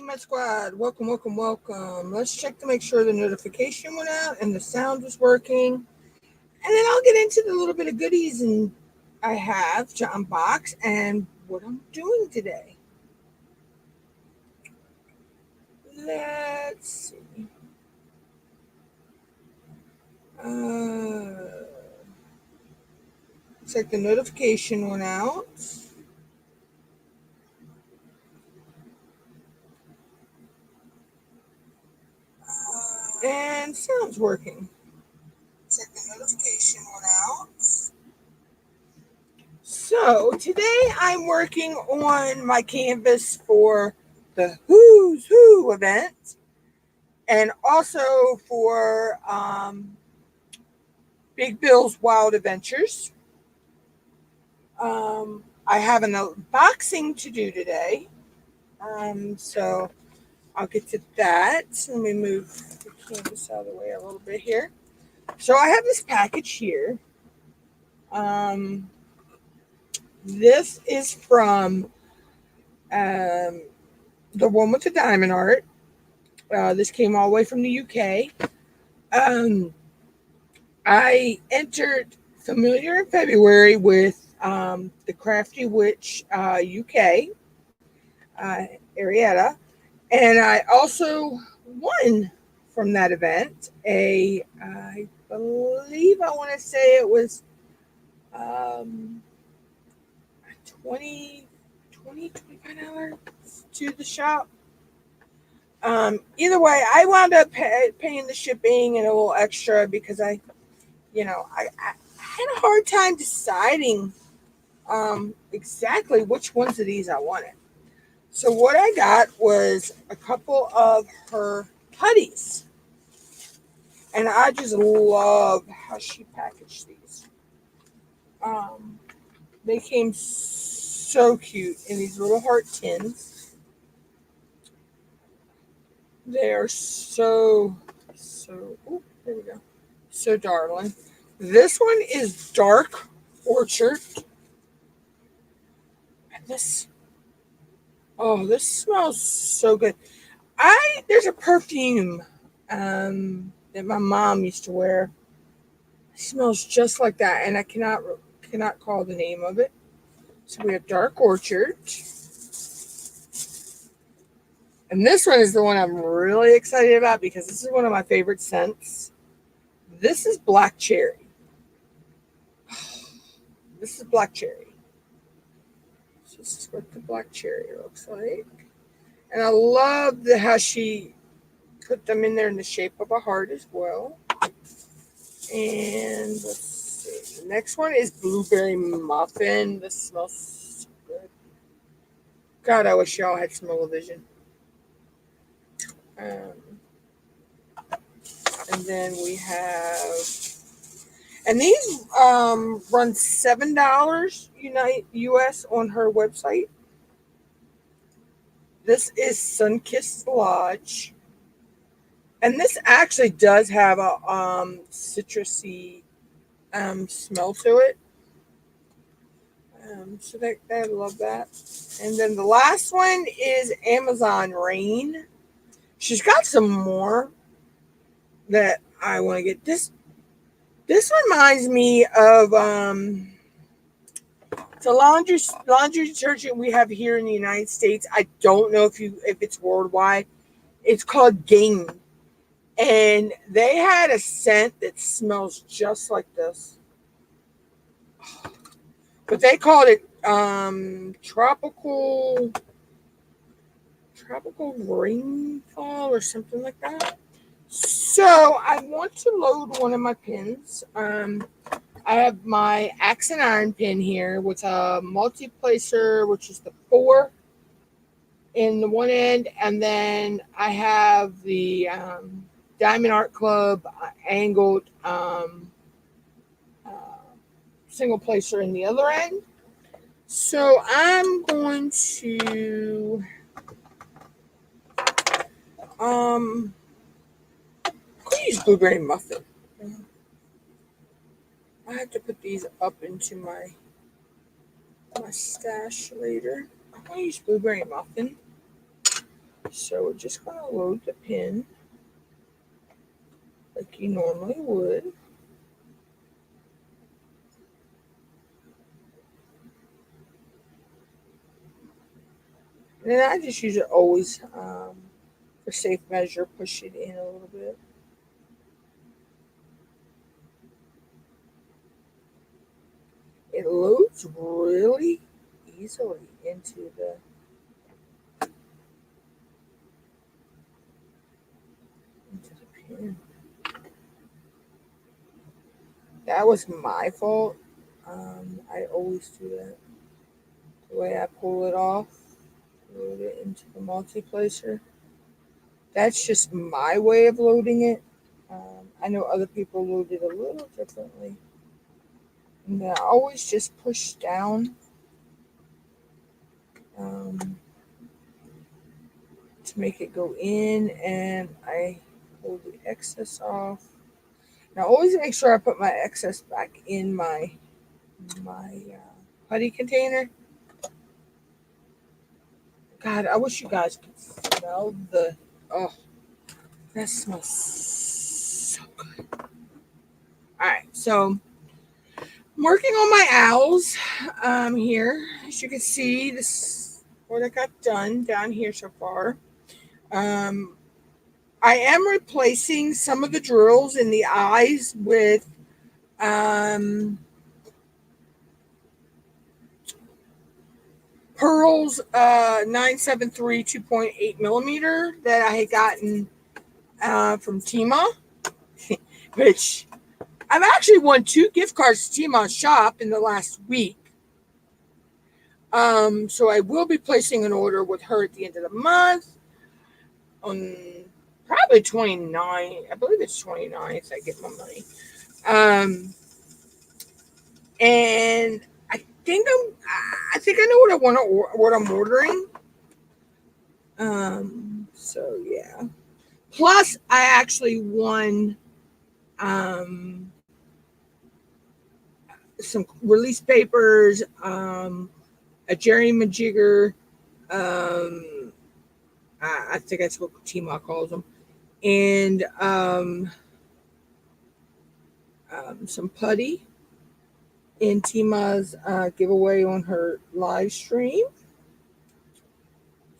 my squad. Welcome, welcome, welcome. Let's check to make sure the notification went out and the sound was working. And then I'll get into the little bit of goodies and I have to unbox and what I'm doing today. Let's see. Looks like the notification went out. And sound's working. Check the notification went out. So today I'm working on my canvas for the Who's Who event and also for Big Bill's Wild Adventures. I have an unboxing to do today. So I'll get to that. Let me move the canvas out of the way a little bit here. So I have this package here. This is from the one with the diamond art. This came all the way from the UK. I entered Familiar in February with the Crafty Witch UK, Arietta, and I also won from that event I believe I want to say it was 25 to the shop. Either way, I wound up paying the shipping and a little extra because I had a hard time deciding exactly which ones of these I wanted. So what I got was a couple of her putties. And I just love how she packaged these. They came so cute in these little heart tins. They are so, oh, there we go. So darling. This one is Dark Orchard. And this smells so good. There's a perfume that my mom used to wear. It smells just like that, and I cannot call the name of it. So we have Dark Orchard. And this one is the one I'm really excited about because this is one of my favorite scents. This is Black Cherry. This is Black Cherry. So this is what the Black Cherry looks like. And I love how she put them in there in the shape of a heart as well. And let's see. The next one is Blueberry Muffin. This smells so good. God, I wish y'all had smell-o-vision. And then we have, and these run $7 US on her website. This is Sunkissed Lodge. And this actually does have a citrusy smell to it. So I love that. And then the last one is Amazon Rain. She's got some more that I want to get. This reminds me of it's a laundry detergent we have here in the United States. I don't know if it's worldwide. It's called Gain. And they had a scent that smells just like this. But they called it tropical rainfall or something like that. So I want to load one of my pins. I have my axe and iron pin here with a multi-placer, which is the 4 in the one end, and then I have the Diamond Art Club angled single placer in the other end. So I'm going to use Blueberry Muffin. I have to put these up into my stash later. I'm going to use Blueberry Muffin. So we're just going to load the pin like you normally would. And then I just use it always for safe measure, push it in a little bit. It loads really easily into the pin. That was my fault. I always do that. The way I pull it off, load it into the multi-placer. That's just my way of loading it. I know other people load it a little differently. And I always just push down to make it go in, and I pull the excess off. Now, always make sure I put my excess back in my putty container. God, I wish you guys could smell the. Oh, that smells so good. All right, so I'm working on my owls here. As you can see, this is what I got done down here so far. I am replacing some of the drills in the eyes with Pearl's 973 2.8 millimeter that I had gotten from Tima, which I've actually won 2 gift cards to Tima's shop in the last week. So I will be placing an order with her at the end of the month on probably 29. I believe it's 29th. I get my money. And I think I know what I'm ordering. So yeah. Plus, I actually won some release papers, a Jerry Majigger, I think that's what Tima calls them, and some putty in Tima's giveaway on her live stream.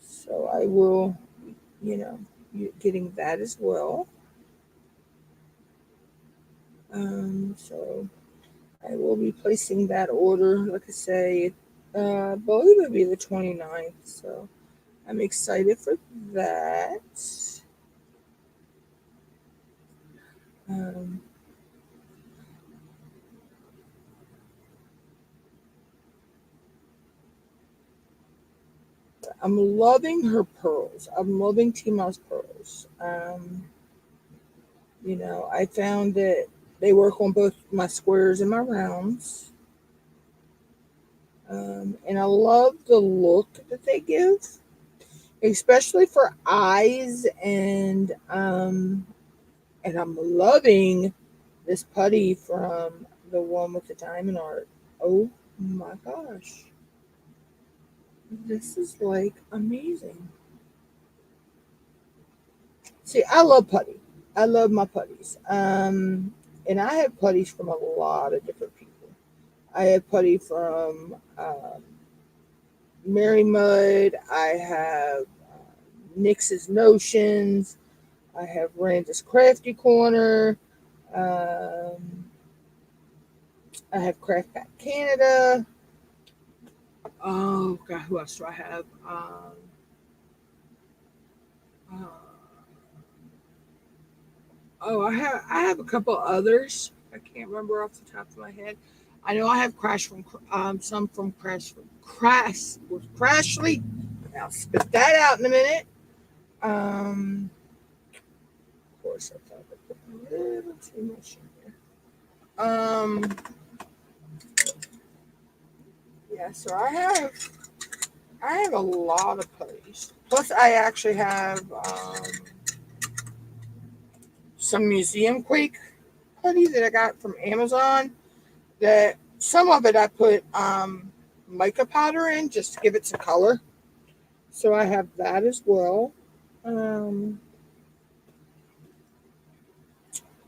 So I will, getting that as well. So I will be placing that order, like I say, I believe it'll be the 29th. So I'm excited for that. I'm loving her pearls. I'm loving Tima's pearls. I found that they work on both my squares and my rounds. And I love the look that they give, especially for eyes, and I'm loving this putty from the one with the diamond art. Oh my gosh. This is like amazing. See, I love putty. I love my putties. And I have putties from a lot of different people. I have putty from Mary Mud. I have Nix's Notions. I have Randa's Crafty Corner. I have Craft Pack Canada. Oh God, who else do I have? I have a couple others. I can't remember off the top of my head. I know I have some from Crashly. I'll spit that out in a minute. Of course, I thought I put a little too much in here. Yeah, so I have a lot of putties. Plus, I actually have some Museum Quake putty that I got from Amazon. That some of it I put mica powder in just to give it some color. So I have that as well. Um,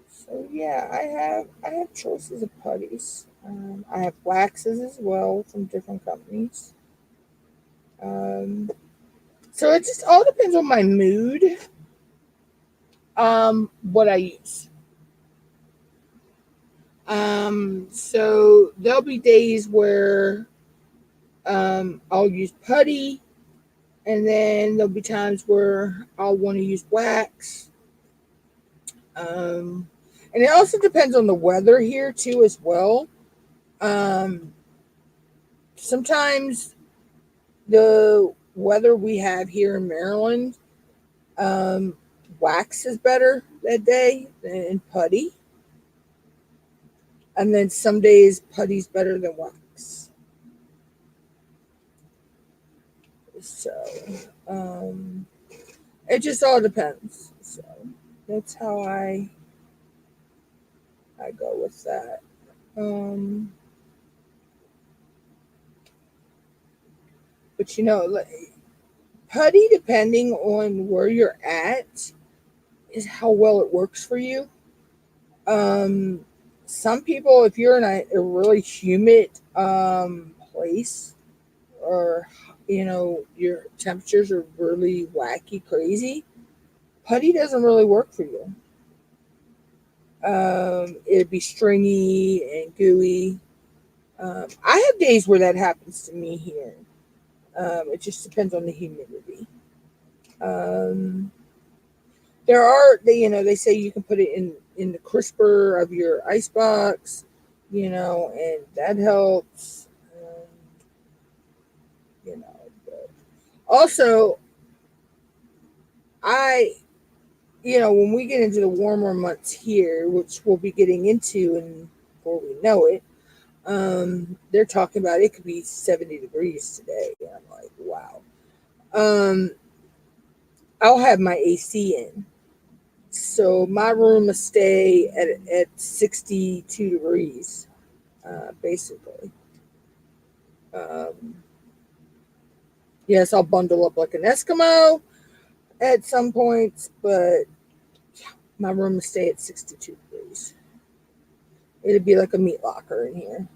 so yeah, I have choices of putties. I have waxes as well from different companies. Um, so it just all depends on my mood. What I use. So there'll be days where I'll use putty, and then there'll be times where I'll want to use wax. Um, and it also depends on the weather here too, as well. Um, Sometimes the weather we have here in Maryland, um, wax is better that day than putty, and then some days putty's better than wax. So um, it just all depends. So that's how I go with that. Um, but putty, depending on where you're at, is how well it works for you. Um, some people, if you're in a really humid place, or your temperatures are really wacky crazy, putty doesn't really work for you. It'd be stringy and gooey. I have days where that happens to me here. It just depends on the humidity. Um, they say you can put it in the crisper of your ice box, and that helps. But also, I when we get into the warmer months here, which we'll be getting into, and before we know it, they're talking about it could be 70 degrees today. And I'm like, wow. Um, I'll have my AC in. So my room will stay at 62 degrees, basically. Um, yes, I'll bundle up like an Eskimo at some points, but my room will stay at 62 degrees. It'd be like a meat locker in here.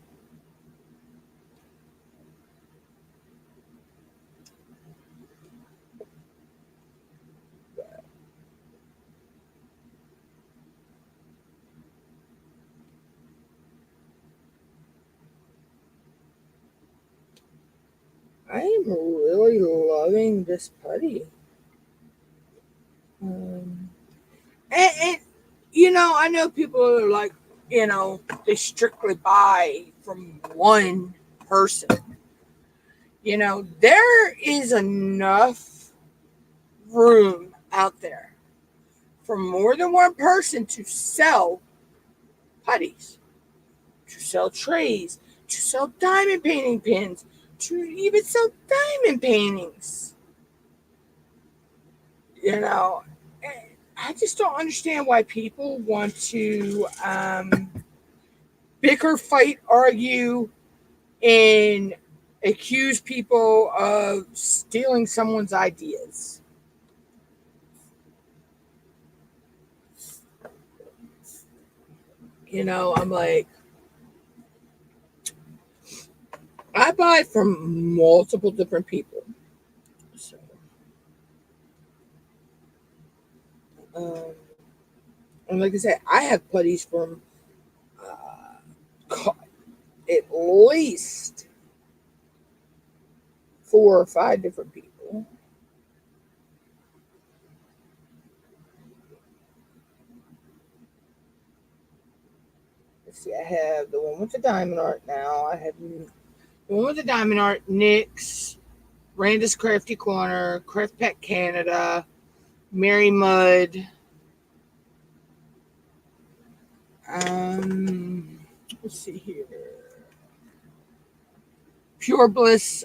I am really loving this putty. Um, and I know people are like, they strictly buy from one person. There is enough room out there for more than one person to sell putties, to sell trays, to sell diamond painting pins, to even sell diamond paintings. You know, I just don't understand why people want to bicker, fight, argue, and accuse people of stealing someone's ideas. I'm like, I buy from multiple different people. So, um, and like I said, I have putties from at least 4 or 5 different people. Let's see, I have the one with the diamond art now. I have the one with the diamond art, Nick's, Randa's Crafty Corner, Craft Pack Canada, Mary Mud. Let's see here. Pure Bliss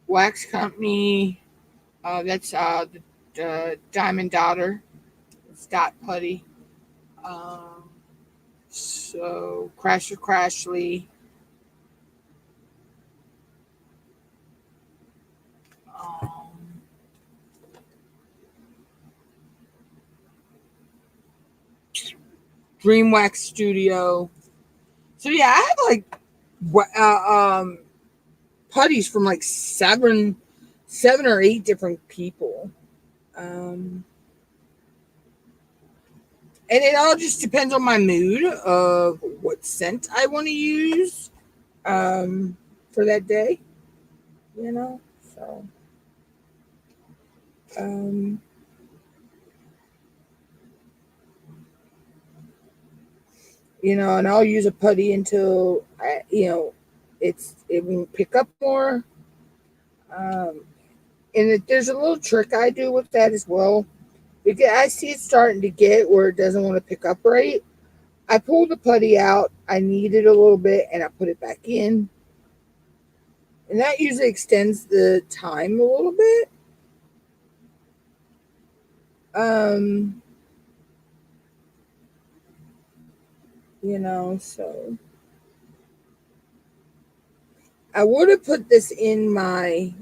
Wax Company. That's the Diamond Daughter. It's dot putty. Um, so Crasher Crashly. Um, Dream Wax Studio. So yeah, I have like putties from like seven or eight different people. And it all just depends on my mood of what scent I want to use for that day, you know. So, um, and I'll use a putty until it won't pick up more. Um, and there's a little trick I do with that as well. Because I see it starting to get where it doesn't want to pick up right. I pull the putty out, I knead it a little bit, and I put it back in. And that usually extends the time a little bit. Um, so I would have put this in my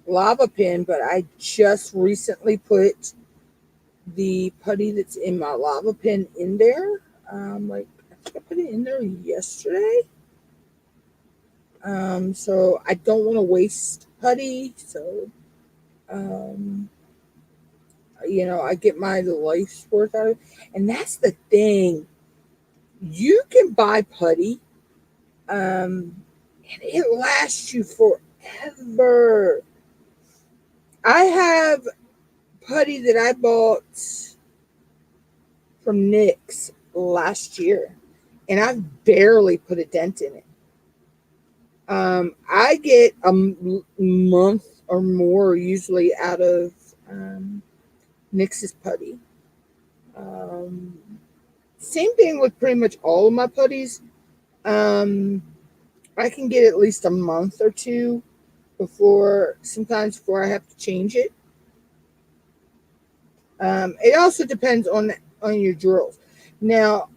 lava pen, but I just recently put the putty that's in my lava pen in there. I think I put it in there yesterday. So I don't want to waste putty. So, um, I get my life's worth out of it. And that's the thing. You can buy putty, and it lasts you forever. I have putty that I bought from Nick's last year, and I've barely put a dent in it. I get a month or more usually out of Nick's putty. Um, Same thing with pretty much all of my putties. Um, I can get at least a month or two before I have to change it. It also depends on your drills. Now,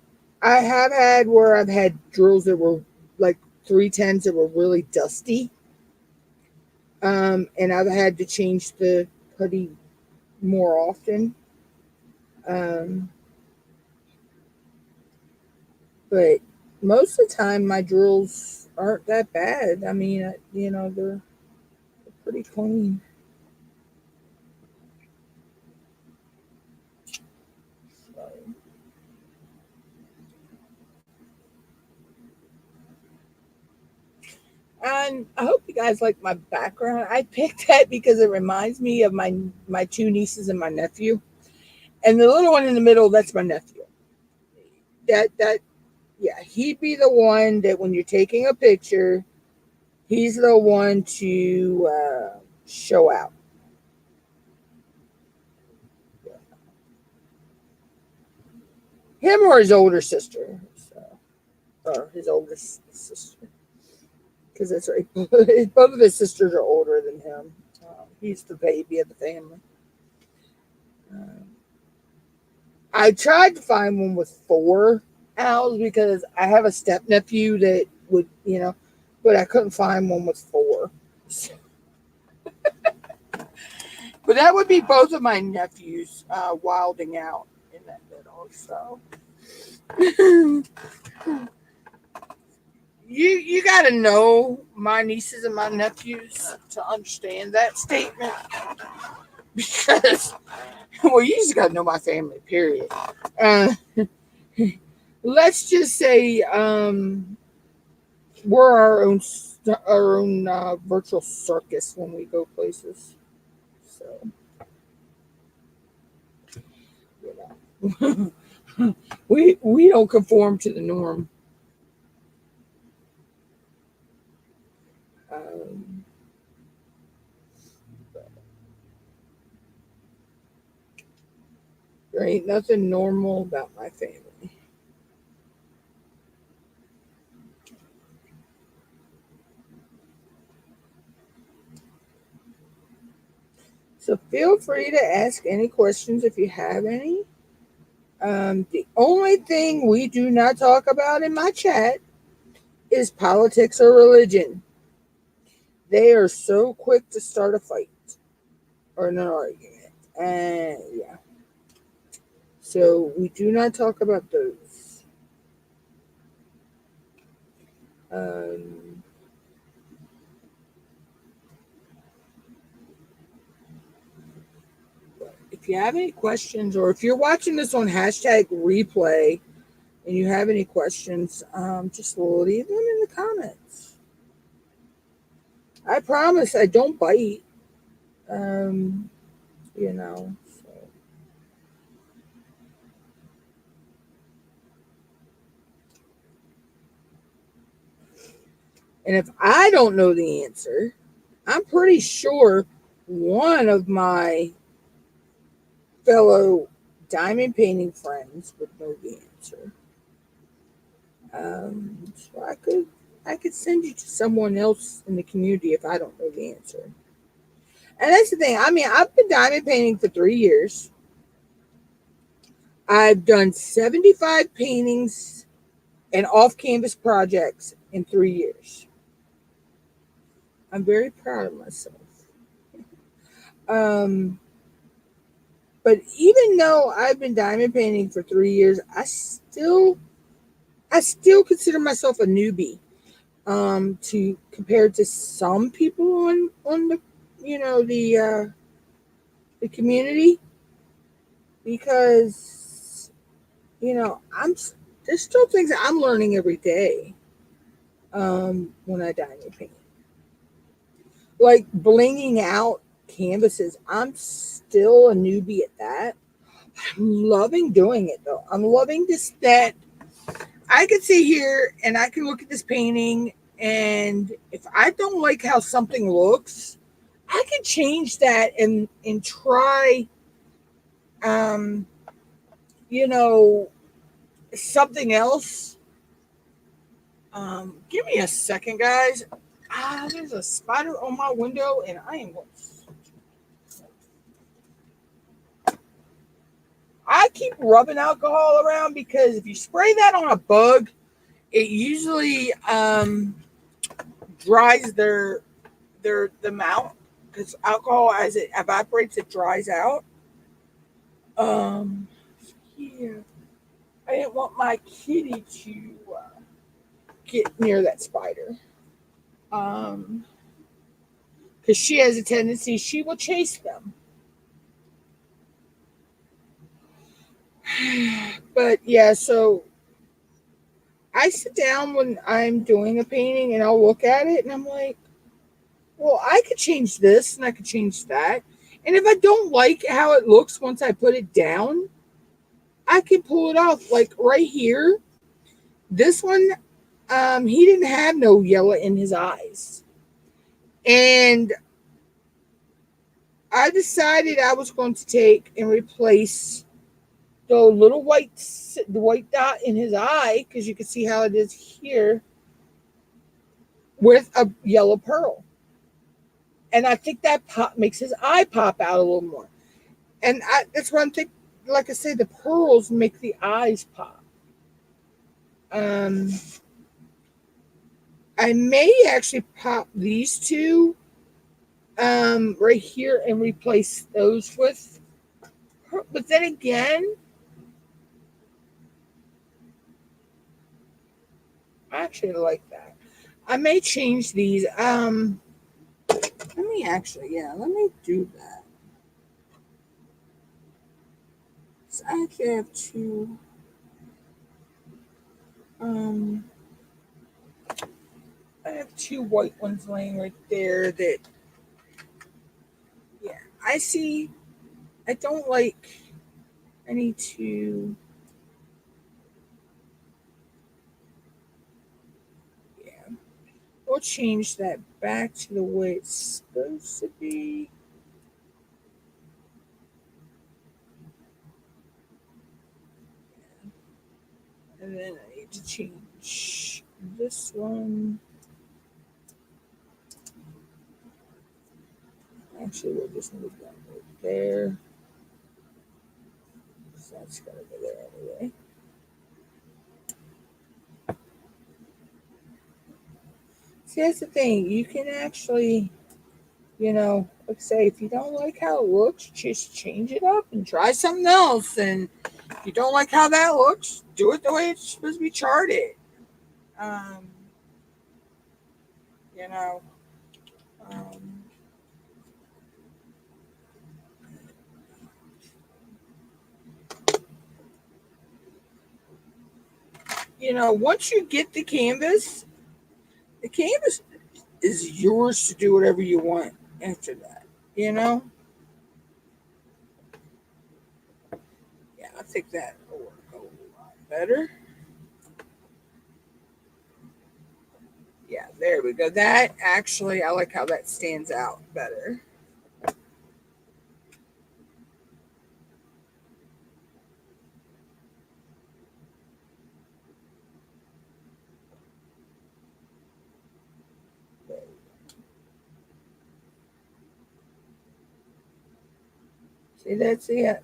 I have had where I've had drills that were like 310s that were really dusty. And I've had to change the putty more often. Um, but most of the time, my drills aren't that bad. I mean, they're pretty clean. So, and I hope you guys like my background. I picked that because it reminds me of my two nieces and my nephew. And the little one in the middle, that's my nephew. That yeah, he'd be the one that when you're taking a picture, he's the one to show out. Him or his older sister. So, or his oldest sister. Because that's right. Both of his sisters are older than him. He's the baby of the family. Uh, I tried to find one with four owls because I have a step nephew that would, but I couldn't find one with four. So, but that would be both of my nephews wilding out in that middle. So you got to know my nieces and my nephews to understand that statement because you just got to know my family. Period. Uh, let's just say we're our own virtual circus when we go places. So you know, we don't conform to the norm. Um, there ain't nothing normal about my family. So feel free to ask any questions if you have any. The only thing we do not talk about in my chat is politics or religion. They are so quick to start a fight or an argument. And yeah. So we do not talk about those. Um, if you have any questions, or if you're watching this on hashtag replay and you have any questions, just leave them in the comments. I promise I don't bite. Um, you know. So. And if I don't know the answer, I'm pretty sure one of my fellow diamond painting friends would know the answer. So I could send you to someone else in the community if I don't know the answer. And that's the thing. I mean, I've been diamond painting for 3 years. I've done 75 paintings and off canvas projects in 3 years. I'm very proud of myself. Um, but even though I've been diamond painting for 3 years, I still consider myself a newbie. To compared to some people on the the community, because there's still things that I'm learning every day. When I diamond paint, like blinging out canvases, I'm still a newbie at that. I'm loving doing it though. I'm loving this, that I can sit here and I can look at this painting, and if I don't like how something looks, I can change that and try um you know something else. Give me a second, guys. There's a spider on my window and I am going I keep rubbing alcohol around, because if you spray that on a bug, it usually dries the mouth, because alcohol, as it evaporates, it dries out. Yeah, I didn't want my kitty to get near that spider. Because she has a tendency, she will chase them. But yeah, so I sit down when I'm doing a painting and I'll look at it and I'm like, well, I could change this and I could change that. And if I don't like how it looks once I put it down, I can pull it off. Like right here, this one, he didn't have no yellow in his eyes. And I decided I was going to take and replace the little the white dot in his eye, because you can see how it is here, with a yellow pearl. And I think that makes his eye pop out a little more. And that's what I'm thinking. Like I say, the pearls make the eyes pop. Um, I may actually pop these two right here and replace those with. But then again, I actually like that. I may change these. Let me do that. So I actually have two. Um, I have two white ones laying right there that, yeah, I see. I don't like. I need to. Yeah, we'll change that back to the way it's supposed to be. And then I need to change this one. Actually, we'll just move that right there. So that's going to go there anyway. See, that's the thing. You can actually, like I say, if you don't like how it looks, just change it up and try something else. And If you don't like how that looks, do it the way it's supposed to be charted. Um, you know, um, once you get the canvas is yours to do whatever you want after that. You know? Yeah, I think that will work a lot better. Yeah, there we go. That actually, I like how that stands out better. See, that's the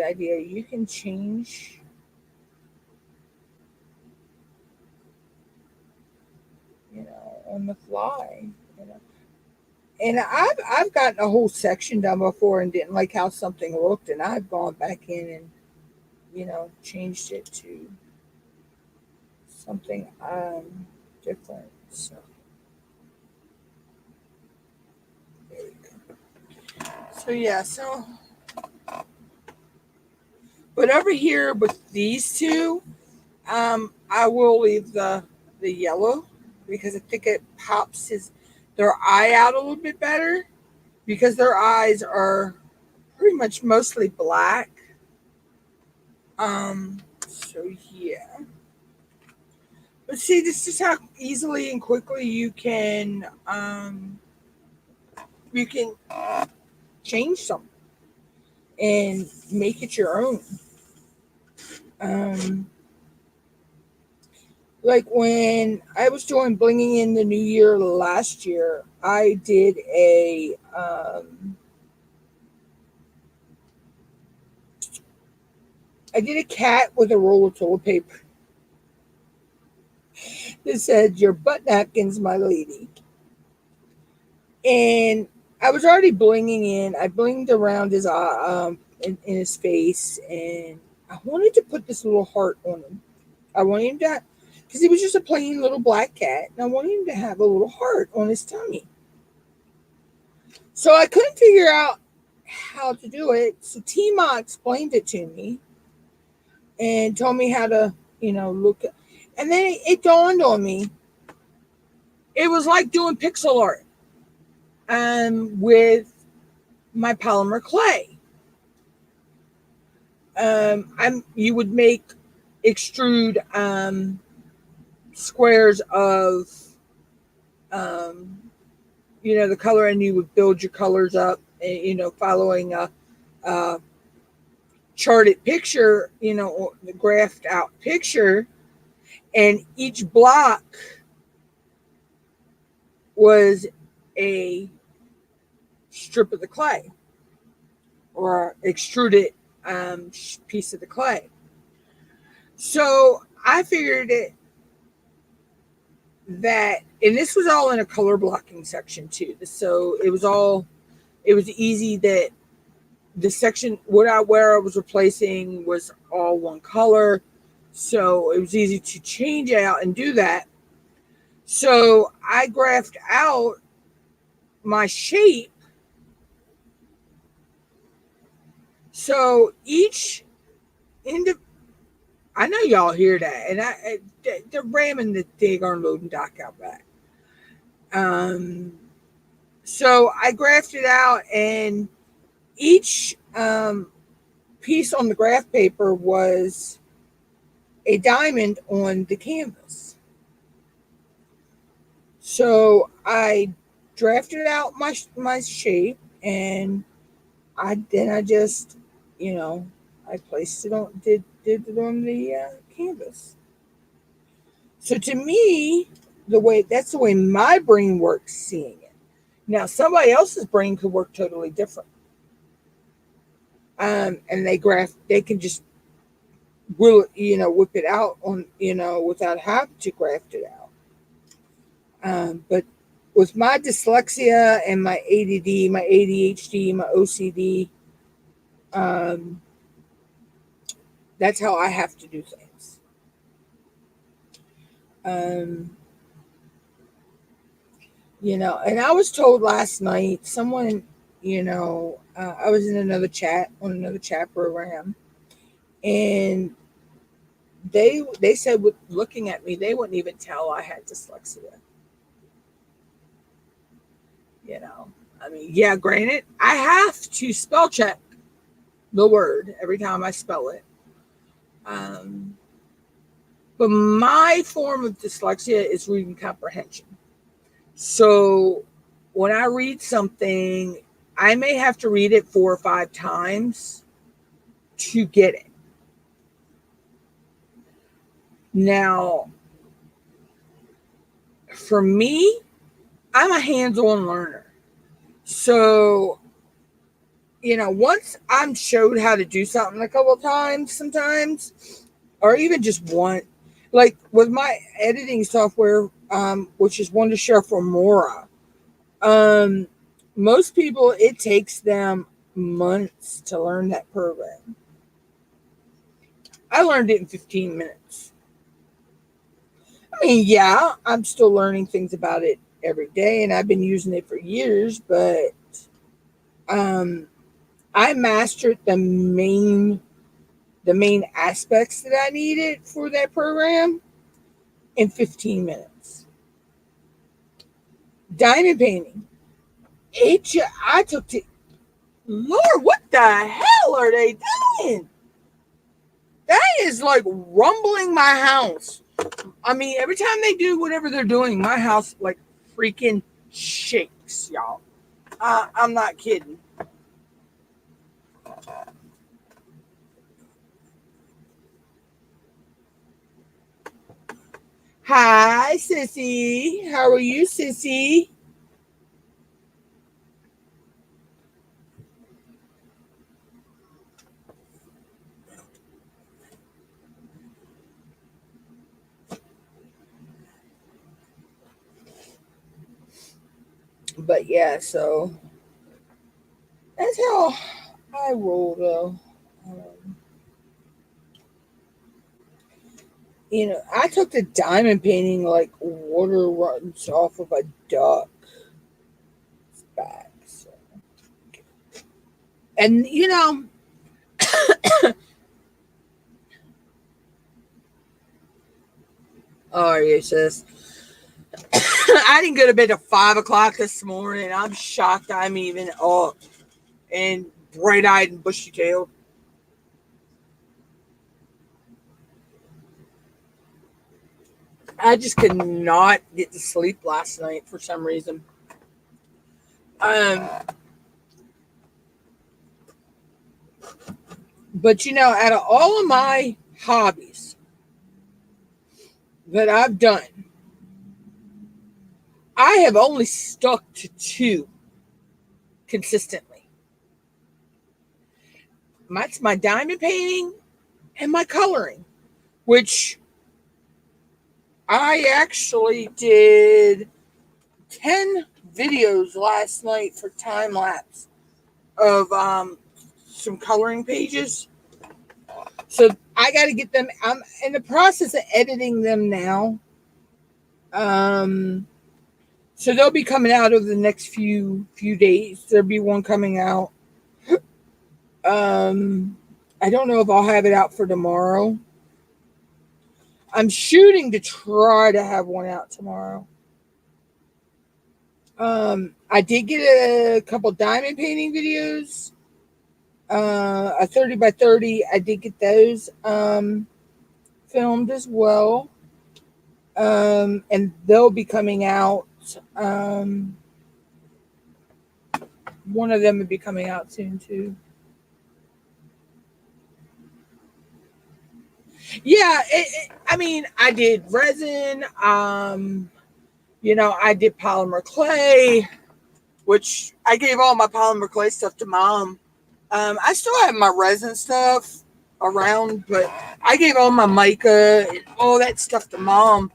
idea. You can change, on the fly. You know, and I've gotten a whole section done before and didn't like how something looked, and I've gone back in and changed it to something different. So there we go. So yeah, but over here with these two, I will leave the yellow because I think it pops their eye out a little bit better because their eyes are pretty much mostly black. So yeah. But see, this is how easily and quickly you can change something and make it your own. Um, like when I was doing blinging in the new year last year, I did a cat with a roll of toilet paper that said, "Your butt napkins, my lady." And I was already blinging in. I blinged around his in his face, and I wanted to put this little heart on him. I wanted him to, because he was just a plain little black cat, and I wanted him to have a little heart on his tummy. So I couldn't figure out how to do it. So Tima explained it to me and told me how to, look. And then it dawned on me. It was like doing pixel art with my polymer clay. You would make extrude squares of um, the color, and you would build your colors up, following a charted picture, or the graphed out picture, and each block was a strip of the clay or extruded piece of the clay. So I figured and this was all in a color blocking section too. So it was easy that the section where I was replacing was all one color. So it was easy to change out and do that. So I graphed out my shape. So each end of, I know y'all hear that, and they're ramming the daggone loading dock out back. So I graphed it out, and each piece on the graph paper was a diamond on the canvas. So I drafted out my shape, and I just I placed it on did it on the canvas. So to me, that's the way my brain works seeing it. Now somebody else's brain could work totally different. And they can just whip it out on without having to graft it out. But with my dyslexia and my ADD, my ADHD, my OCD, That's how I have to do things. Um, and I was told last night, someone, I was in another chat on another chat program, and they said with looking at me, they wouldn't even tell I had dyslexia. I mean, yeah, granted, I have to spell check the word every time I spell it. Um, but my form of dyslexia is reading comprehension. So when I read something, I may have to read it 4 or 5 times to get it. Now, for me, I'm a hands-on learner. So, once I'm showed how to do something a couple of times, sometimes, or even just one, like with my editing software, which is Wondershare for Mora, most people, it takes them months to learn that program. I learned it in 15 minutes. I mean, yeah, I'm still learning things about it every day, and I've been using it for years, but um, I mastered the main aspects that I needed for that program in 15 minutes. Diamond painting. I took to, Lord, what the hell are they doing? That is like rumbling my house. I mean, every time they do whatever they're doing, my house like freaking shakes, y'all. I'm not kidding. Hi, sissy. How are you, sissy? But yeah, so that's how I roll, though. Um, I took the diamond painting like water runs off of a duck's back. So. And, oh, yeah, sis. I didn't go to bed at 5 o'clock this morning. I'm shocked I'm even up and bright eyed and bushy tailed. I just could not get to sleep last night for some reason. Um, but out of all of my hobbies that I've done, I have only stuck to 2 consistently. That's my diamond painting and my coloring, which I actually did 10 videos last night for time lapse of some coloring pages. So I got to get them. I'm in the process of editing them now. Um, so they'll be coming out over the next few days. There'll be one coming out. I don't know if I'll have it out for tomorrow. I'm shooting to try to have one out tomorrow. I did get a couple diamond painting videos. A 30 by 30. I did get those filmed as well. And they'll be coming out. One of them will be coming out soon too. Yeah, I mean, I did resin. I did polymer clay, which I gave all my polymer clay stuff to mom. I still have my resin stuff around, but I gave all my mica and all that stuff to mom.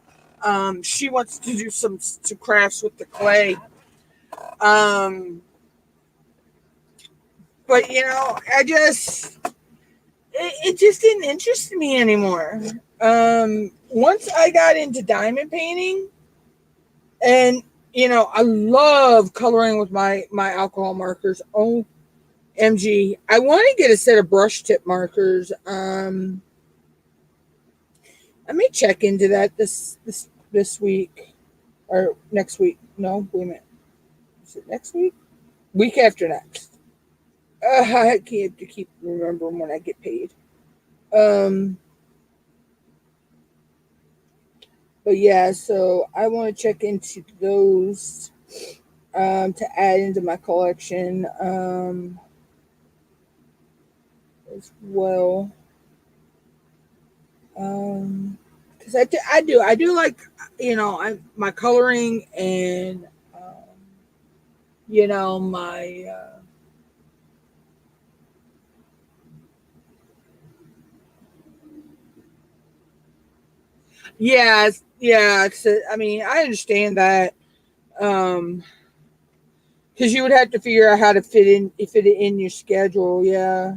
She wants to do some crafts with the clay. But I just it just didn't interest me anymore. Once I got into diamond painting, and I love coloring with my alcohol markers. OMG, I want to get a set of brush tip markers. I may check into that this week or next week. No, wait a minute. Is it next week? Week after next. I can't to keep remembering when I get paid. Um, but yeah, so I want to check into those to add into my collection as well. Because I do like my coloring and my yeah, yeah. I mean, I understand that. Um, because you would have to figure out how to fit it in your schedule. Yeah.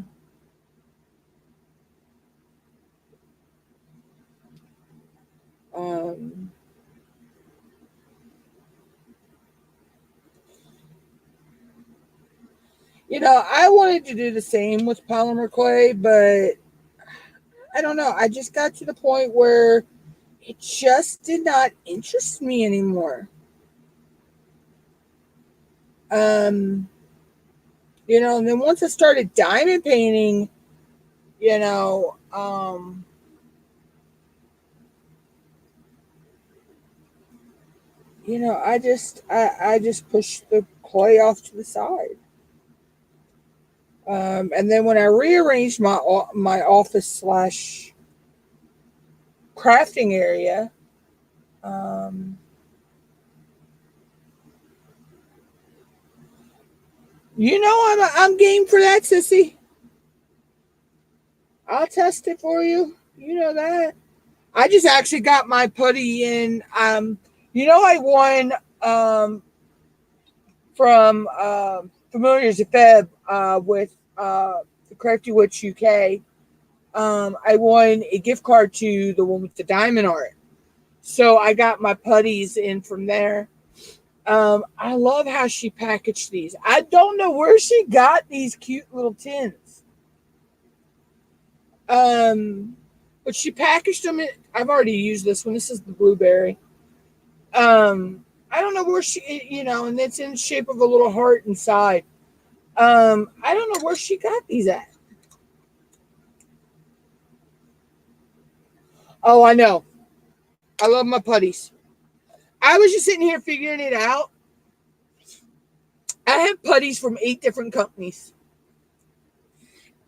Um, I wanted to do the same with polymer clay, but I don't know. I just got to the point where it just did not interest me anymore. Um, and then once I started diamond painting, you know, um, I just pushed the clay off to the side. And then when I rearranged my office slash crafting area, um, I'm game for that, sissy. I'll test it for you. You know that. I just actually got my putty in. I won from Familiars of Feb with the Crafty Witch UK. I won a gift card to the one with the diamond art. So I got my putties in from there. I love how she packaged these. I don't know where she got these cute little tins. Um, but she packaged them. I've already used this one. This is the blueberry. I don't know where and it's in the shape of a little heart inside. I don't know where she got these at. Oh, I know. I love my putties. I was just sitting here figuring it out. I have putties from 8 different companies.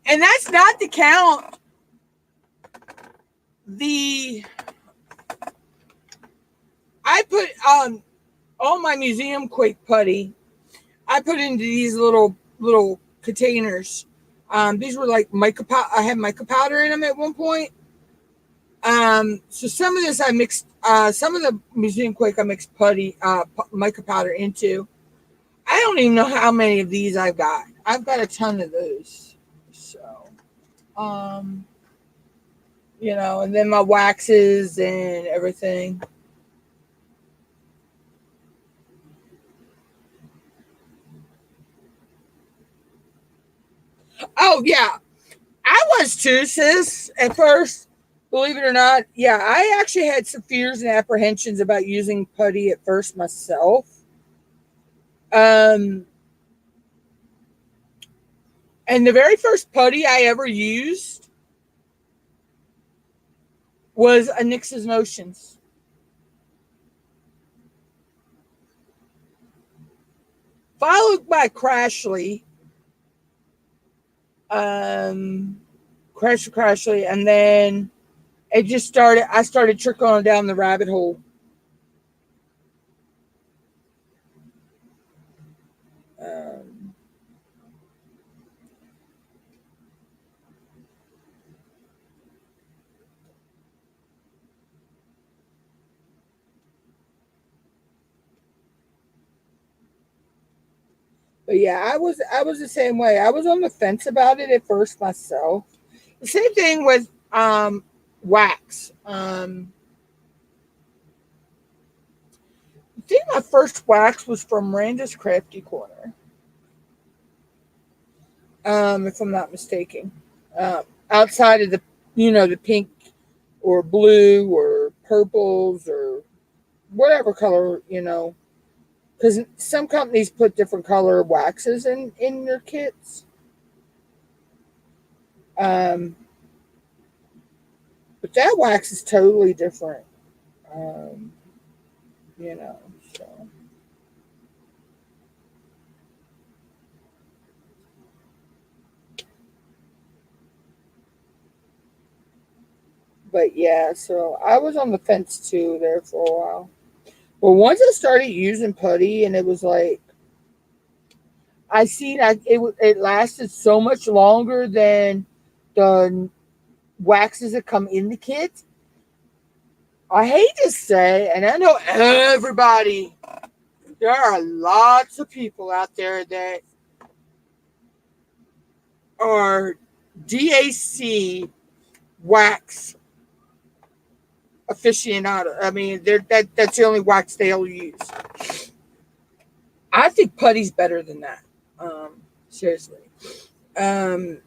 And that's not to count the I put all my museum quake putty. I put into these little containers. These were like mica powder. I had mica powder in them at one point. So some of this I mixed. Some of the museum quake I mixed putty, mica powder into. I don't even know how many of these I've got. I've got a ton of those. So, um, and then my waxes and everything. Oh yeah, I was too, sis. At first, believe it or not, yeah, I actually had some fears and apprehensions about using putty at first myself. Um, and the very first putty I ever used was a Nix's Notions. Followed by Crashly, um, Crashly, and then it just started. I started trickling down the rabbit hole. Um, but yeah, I was the same way. I was on the fence about it at first myself. The same thing with wax. I think my first wax was from Randa's Crafty Corner, if I'm not mistaken. Outside of the, the pink or blue or purples or whatever color, because some companies put different color waxes in their kits. Um, but that wax is totally different. Um, you know, so. But yeah, so I was on the fence too there for a while. But once I started using putty, and it was like I seen it lasted so much longer than the waxes that come in the kit. I hate to say, and I know everybody, there are lots of people out there that are DAC wax aficionado. I mean, that's the only wax they'll use. I think putty's better than that. Seriously. Um,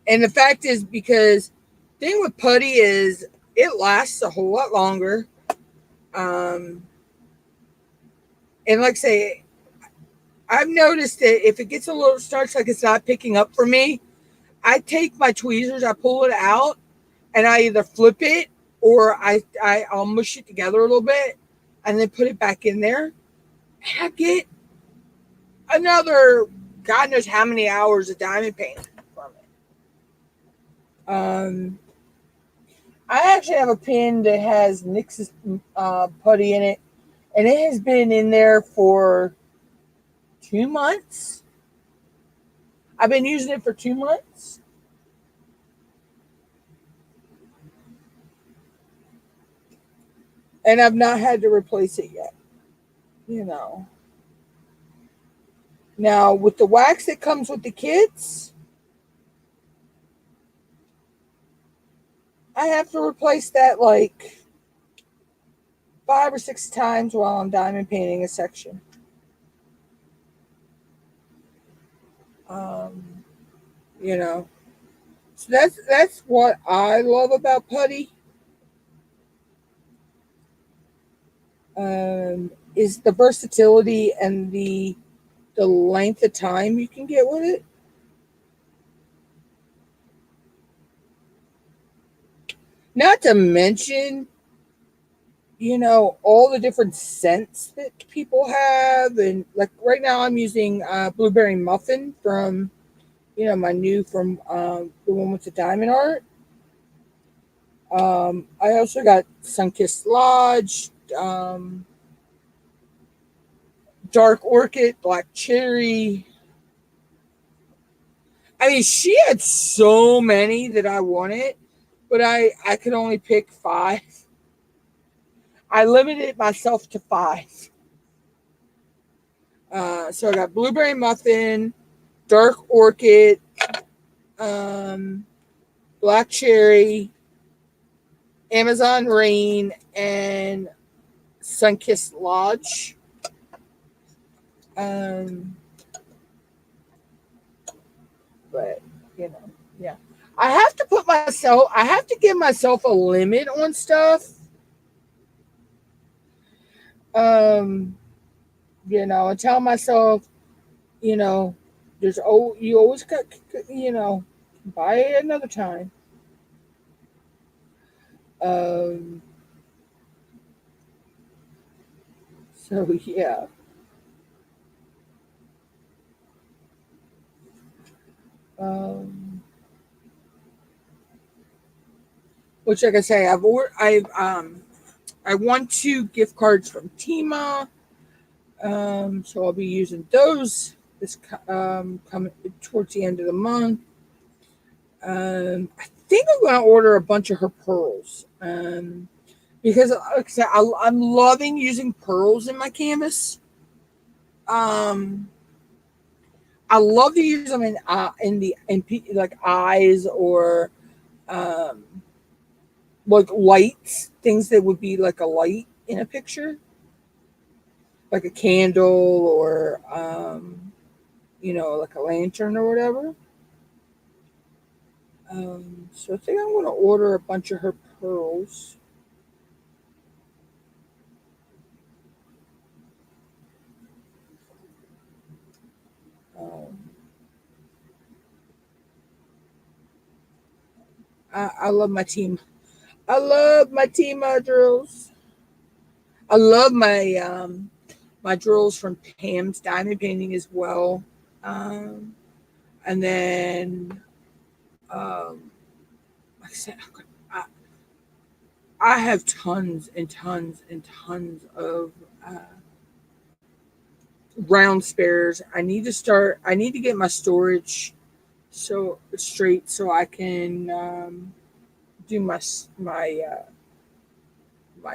and the fact is, because the thing with putty is it lasts a whole lot longer. Um, and like I say, I've noticed that if it gets a little starts like it's not picking up for me, I take my tweezers, I pull it out, and I either flip it or I'll mush it together a little bit and then put it back in there. And I get another God knows how many hours of diamond painting from it. I actually have a pin that has NYX's putty in it, and it has been in there for 2 months. I've been using it for 2 months. And I've not had to replace it yet. You know. Now, with the wax that comes with the kits, I have to replace that like 5 or 6 times while I'm diamond painting a section. Um, you know, so that's what I love about putty. Is the versatility and the length of time you can get with it. Not to mention, all the different scents that people have, and like right now I'm using blueberry muffin from my new from the one with the diamond art. I also got Sunkissed Lodge, dark orchid, black cherry. I mean, she had so many that I wanted, but I could only pick 5. I limited myself to 5. So I got blueberry muffin, dark orchid, um, black cherry, Amazon rain, and Sunkissed Lodge. Um, but yeah. I have to give myself a limit on stuff. Um, I tell myself, you know, you always got, buy it another time. Um, so yeah. Um, which, like I say, I won 2 gift cards from Tima. So I'll be using those this coming towards the end of the month. I think I'm going to order a bunch of her pearls. Because like I said, I'm loving using pearls in my canvas. Um, I love to use them in like eyes or um, like lights, things that would be like a light in a picture, like a candle or like a lantern or whatever. So I think I'm gonna order a bunch of her pearls. Um, I love my team. I love my team drills. I love my drills from Pam's Diamond Painting as well. Um, and then, like I said, I, I have tons and tons and tons of round spares. I need to get my storage so straight so I can do my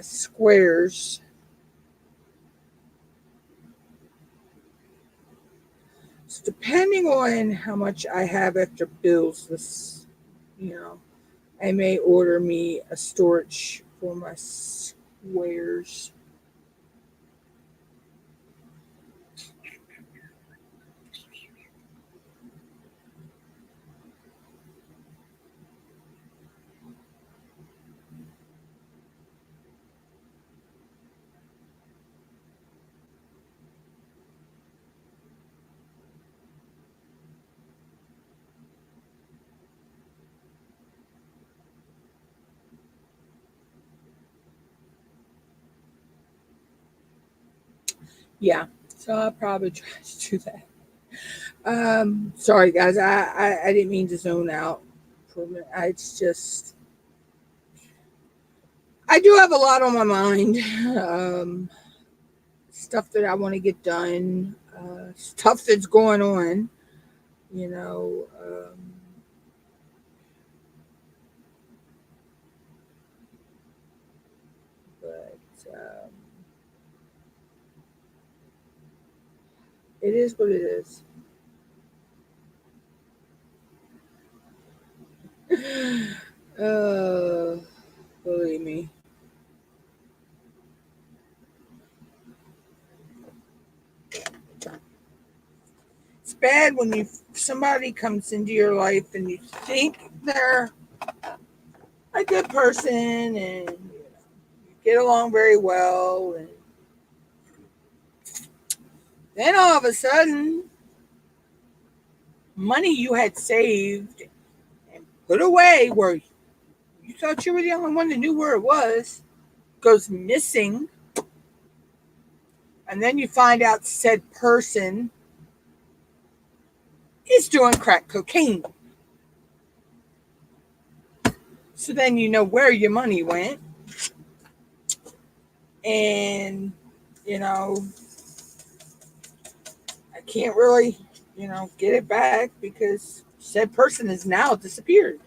squares. So depending on how much I have after bills, you know, I may order me a storage for my squares. Yeah, so I'll probably try to do that. Sorry guys, I didn't mean to zone out for a minute. It's just I do have a lot on my mind. Stuff that I want to get done, stuff that's going on, you know. But it is what it is. uh, Believe me. It's bad when somebody comes into your life and you think they're a good person and you get along very well, and then all of a sudden, money you had saved and put away where you thought you were the only one that knew where it was goes missing, and then you find out said person is doing crack cocaine. So then you know where your money went, and you know I can't really get it back because said person is now disappeared.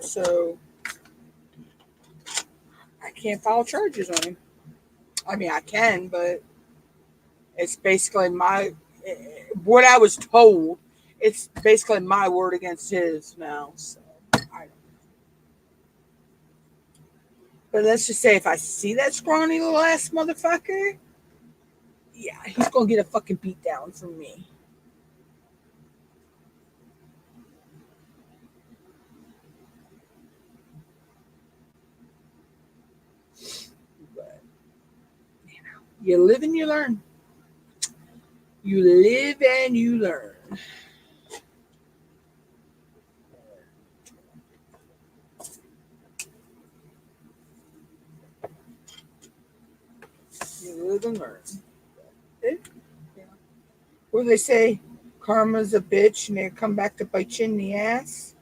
So I can't file charges on him. I mean, I can, but it's basically what I was told. It's basically my word against his now. So but let's just say if I see that scrawny little ass motherfucker, yeah, he's gonna get a fucking beat down from me. But you live and you learn. You live and you learn. You live and learn. Yeah. What do they say? Karma's a bitch and they come back to bite you in the ass.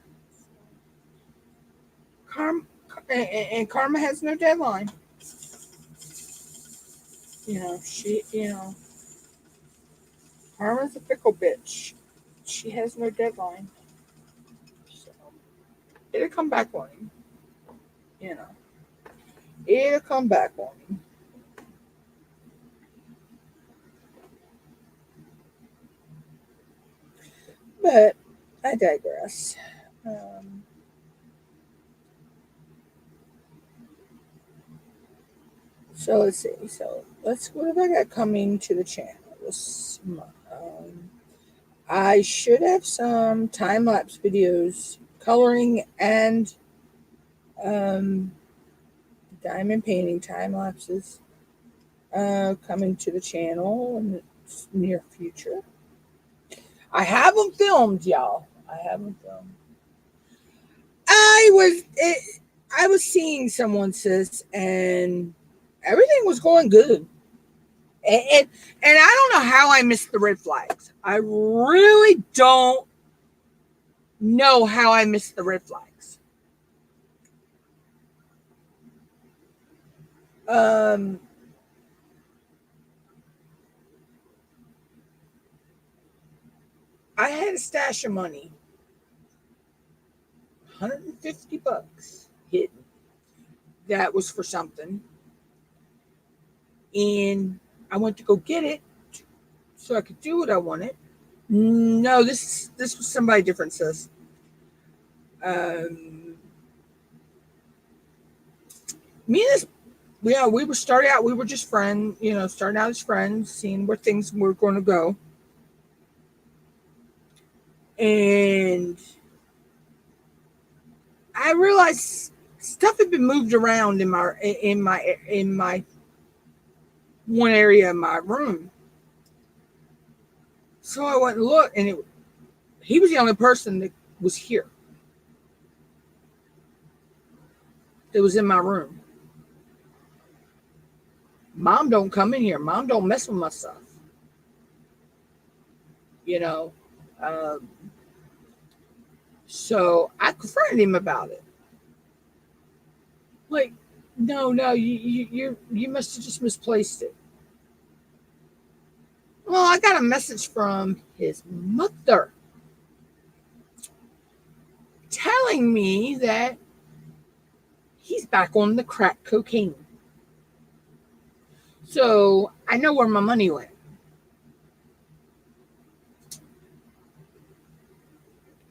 Karma and karma has no deadline. Karma's a fickle bitch. She has no deadline. So it'll come back on him. You know, it'll come back on him. But I digress. So let's see. So what have I got coming to the channel this month? I should have some time lapse videos, coloring and um, diamond painting time lapses coming to the channel in the near future. I have them filmed, y'all. I have them filmed. I was seeing someone, sis, and everything was going good. And I don't know how I missed the red flags. I really don't know how I missed the red flags. I had a stash of money, $150 hidden. That was for something. And I went to go get it so I could do what I wanted. No, this was somebody different, sis. Me and this, yeah, we were starting out. We were just friends, starting out as friends, seeing where things were going to go. And I realized stuff had been moved around in my one area of my room. So I went and looked, and he was the only person that was here. That was in my room. Mom don't come in here. Mom don't mess with my stuff. So I confronted him about it. Like, no, you must have just misplaced it. Well, I got a message from his mother telling me that he's back on the crack cocaine. So I know where my money went.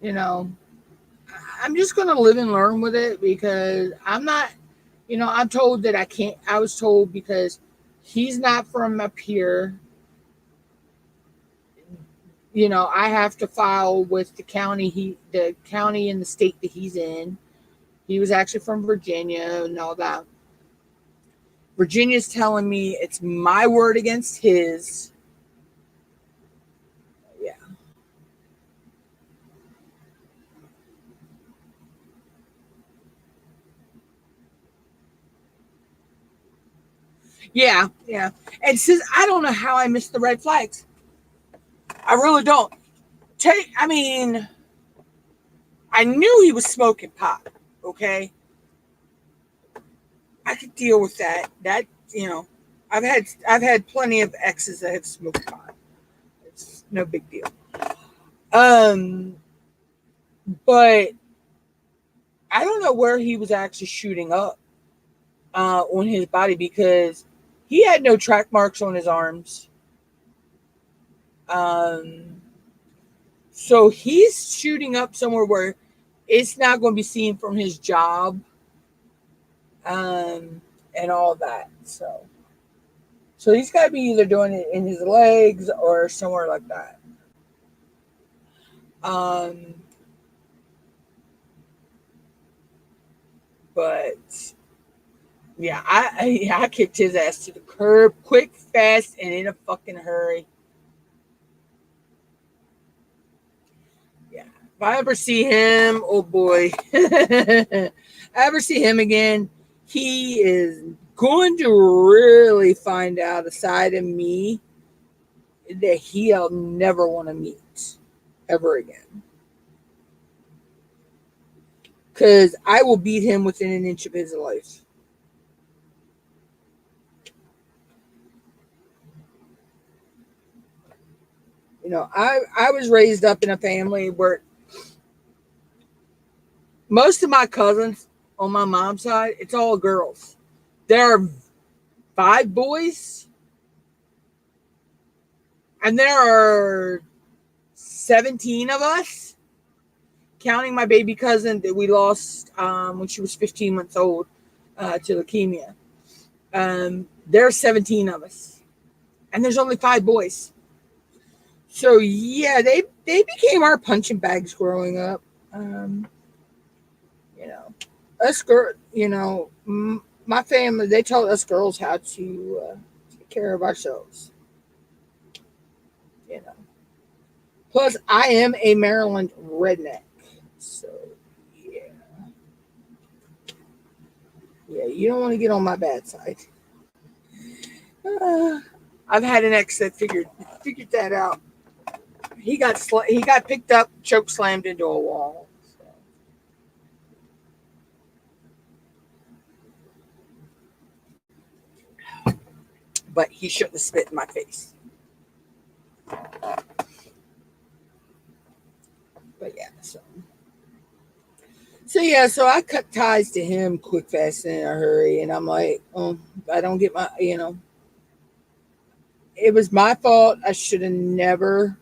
I'm just going to live and learn with it because I'm not, I'm told that I can't. I was told because he's not from up here. I have to file with the county in the state that he's in. He was actually from Virginia and all that. Virginia's telling me it's my word against his. Yeah. Yeah. And since I don't know how I missed the red flags. I really don't. I knew he was smoking pot, okay? I could deal with that. I've had plenty of exes that have smoked pot. It's no big deal. But I don't know where he was actually shooting up on his body because he had no track marks on his arms. So he's shooting up somewhere where it's not going to be seen from his job, and all that. So he's got to be either doing it in his legs or somewhere like that. But yeah, I kicked his ass to the curb quick, fast, and in a fucking hurry. Yeah. If I ever see him, oh boy. I ever see him again, he is going to really find out a side of me that he'll never want to meet ever again. Because I will beat him within an inch of his life. I was raised up in a family where most of my cousins on my mom's side, it's all girls. There are 5 boys, and there are 17 of us, counting my baby cousin that we lost when she was 15 months old to leukemia. There's 17 of us, and there's only 5 boys. So yeah, they became our punching bags growing up. You know, us girl, my family, they taught us girls how to take care of ourselves. You know. Plus, I am a Maryland redneck, so yeah, yeah. You don't want to get on my bad side. Uh, I've had an ex that figured that out. He got picked up, choke slammed into a wall. So. But he shouldn't have spit in my face. But yeah, so I cut ties to him quick, fast, and in a hurry, and I'm like, oh, I don't get my, it was my fault. I should have never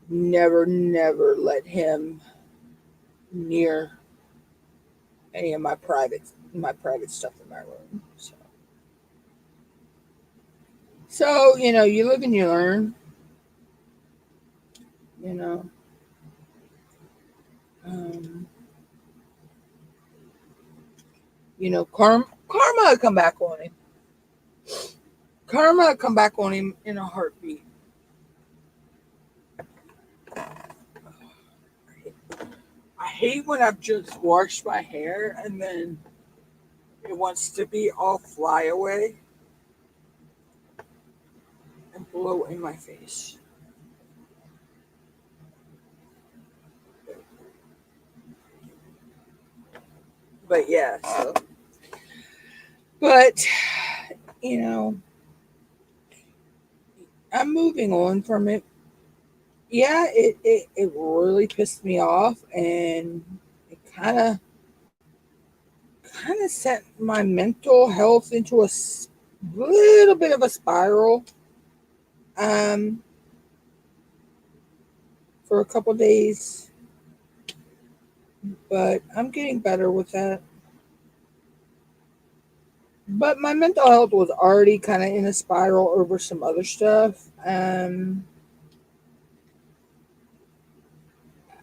let him near any of my private stuff in my room. So you live and you learn. You know, um, karma will come back on him. Karma will come back on him in a heartbeat. I hate when I've just washed my hair and then it wants to be all fly away and blow in my face. But yeah, but you know, I'm moving on from it. Yeah, it really pissed me off, and it kind of sent my mental health into a little bit of a spiral um for a couple days, but I'm getting better with that. But my mental health was already kind of in a spiral over some other stuff.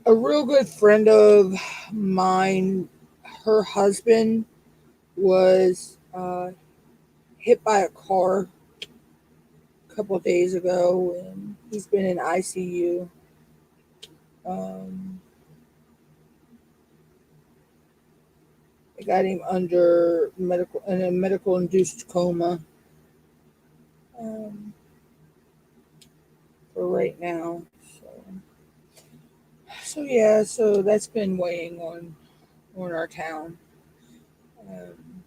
A real good friend of mine, her husband was hit by a car a couple of days ago, and he's been in ICU. Um, they got him under in a medical induced coma um, for right now. So yeah, so that's been weighing on our town. Um,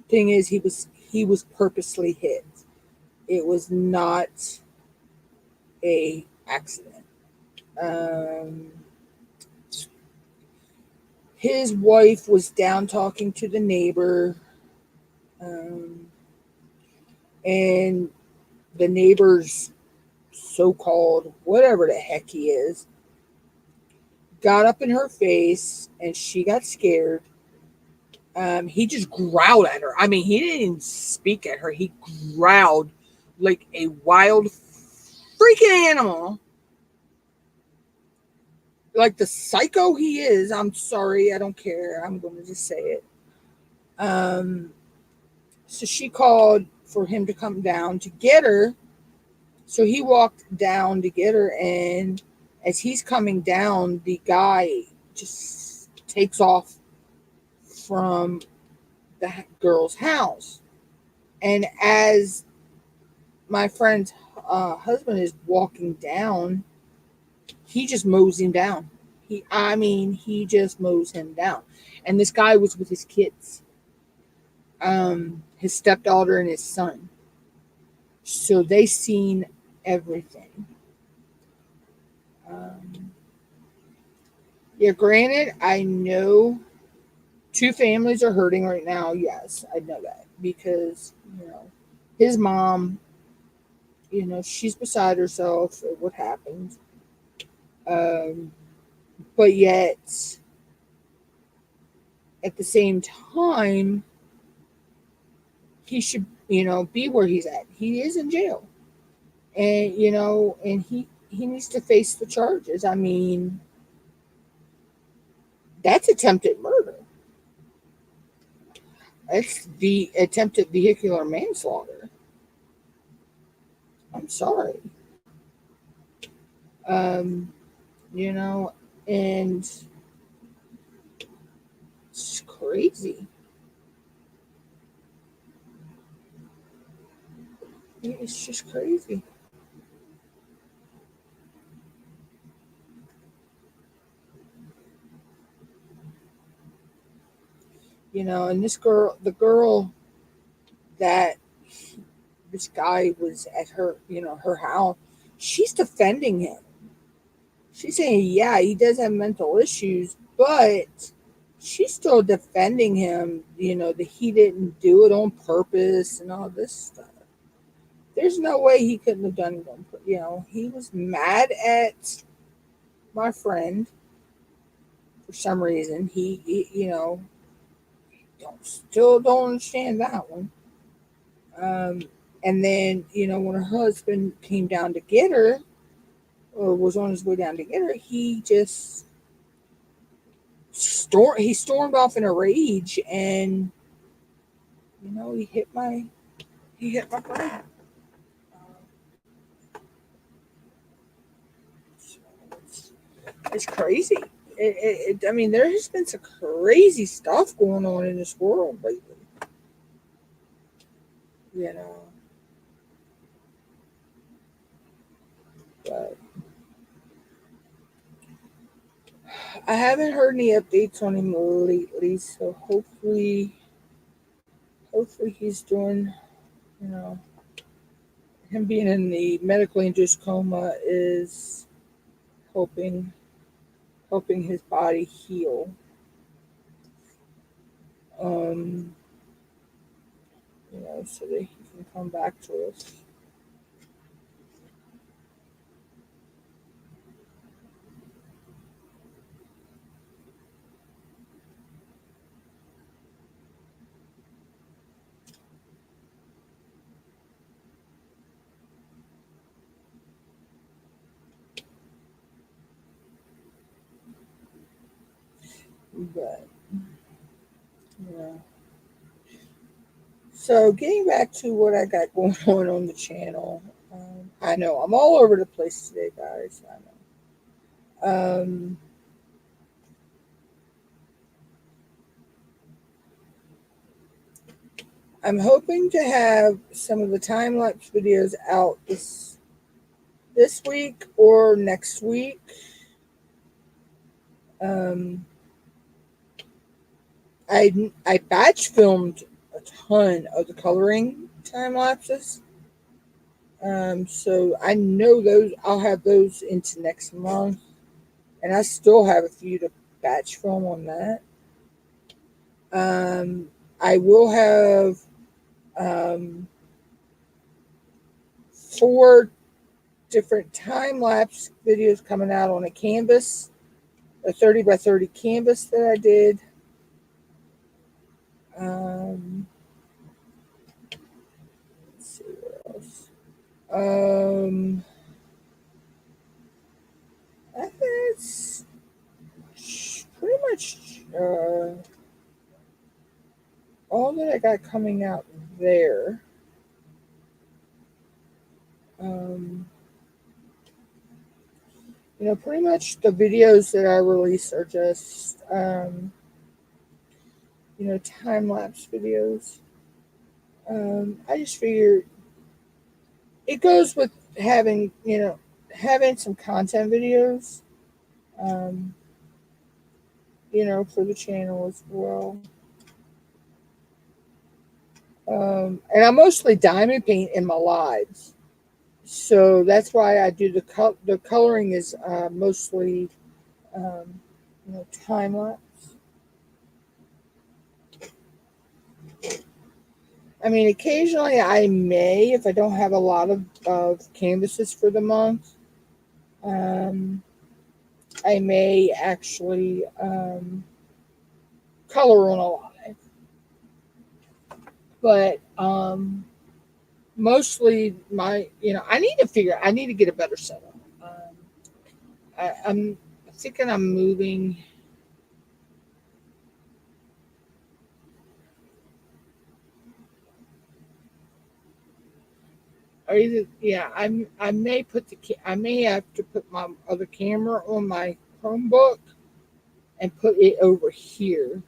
thing is, he was purposely hit. It was not a accident. Um, his wife was down talking to the neighbor, um, and the neighbor's so-called whatever the heck he is got up in her face, and she got scared. He just growled at her. I mean, he didn't even speak at her. He growled like a wild freaking animal, like the psycho he is. I'm sorry, I don't care. I'm going to just say it. Um, so she called for him to come down to get her. So he walked down to get her, and as he's coming down, the guy just takes off from the girl's house. And as my friend's husband is walking down, he just mows him down. He just mows him down. And this guy was with his kids, his stepdaughter and his son. So they seen everything. Um, yeah, granted, I know 2 families are hurting right now. Yes, I know that because his mom, she's beside herself at what happened. Um, but yet, at the same time, he should, be where he's at. He is in jail, and and he needs to face the charges. I mean, that's attempted murder. That's the attempted vehicular manslaughter. I'm sorry. Um, you know, and it's crazy. It's just crazy. And the girl that this guy was at her house, she's defending him. She's saying, yeah, he does have mental issues, but she's still defending him, that he didn't do it on purpose and all this stuff. There's no way he couldn't have done it on purpose. He was mad at my friend for some reason. Still don't understand that one. Um, and then, when her husband came down to get her, or was on his way down to get her, he just he stormed off in a rage, and he hit my friend. So it's crazy. I mean, there has been some crazy stuff going on in this world lately. You know, but I haven't heard any updates on him lately. So hopefully he's doing. You know, him being in the medically induced coma is helping his body heal. Um, so that he can come back to us. But yeah. So getting back to what I got going on the channel, I know I'm all over the place today, guys. I know. I'm hoping to have some of the time lapse videos out this week or next week. Um, I batch filmed a ton of the coloring time lapses. So I know those I'll have those into next month, and I still have a few to batch film on that. I will have um, 4 different time lapse videos coming out on a canvas, a 30 by 30 canvas that I did. Um, let's see what else. I think that's pretty much all that I got coming out there. Um, pretty much the videos that I release are just, time lapse videos. I just figured it goes with having some content videos, um, for the channel as well. And I mostly diamond paint in my lives. So that's why I do the coloring is mostly time lapse. I mean, occasionally I may, if I don't have a lot of canvases for the month, um, I may actually color on a live. But mostly I need to get a better setup. I'm thinking I'm moving. Or either, yeah, I may I may have to put my other camera on my Chromebook and put it over here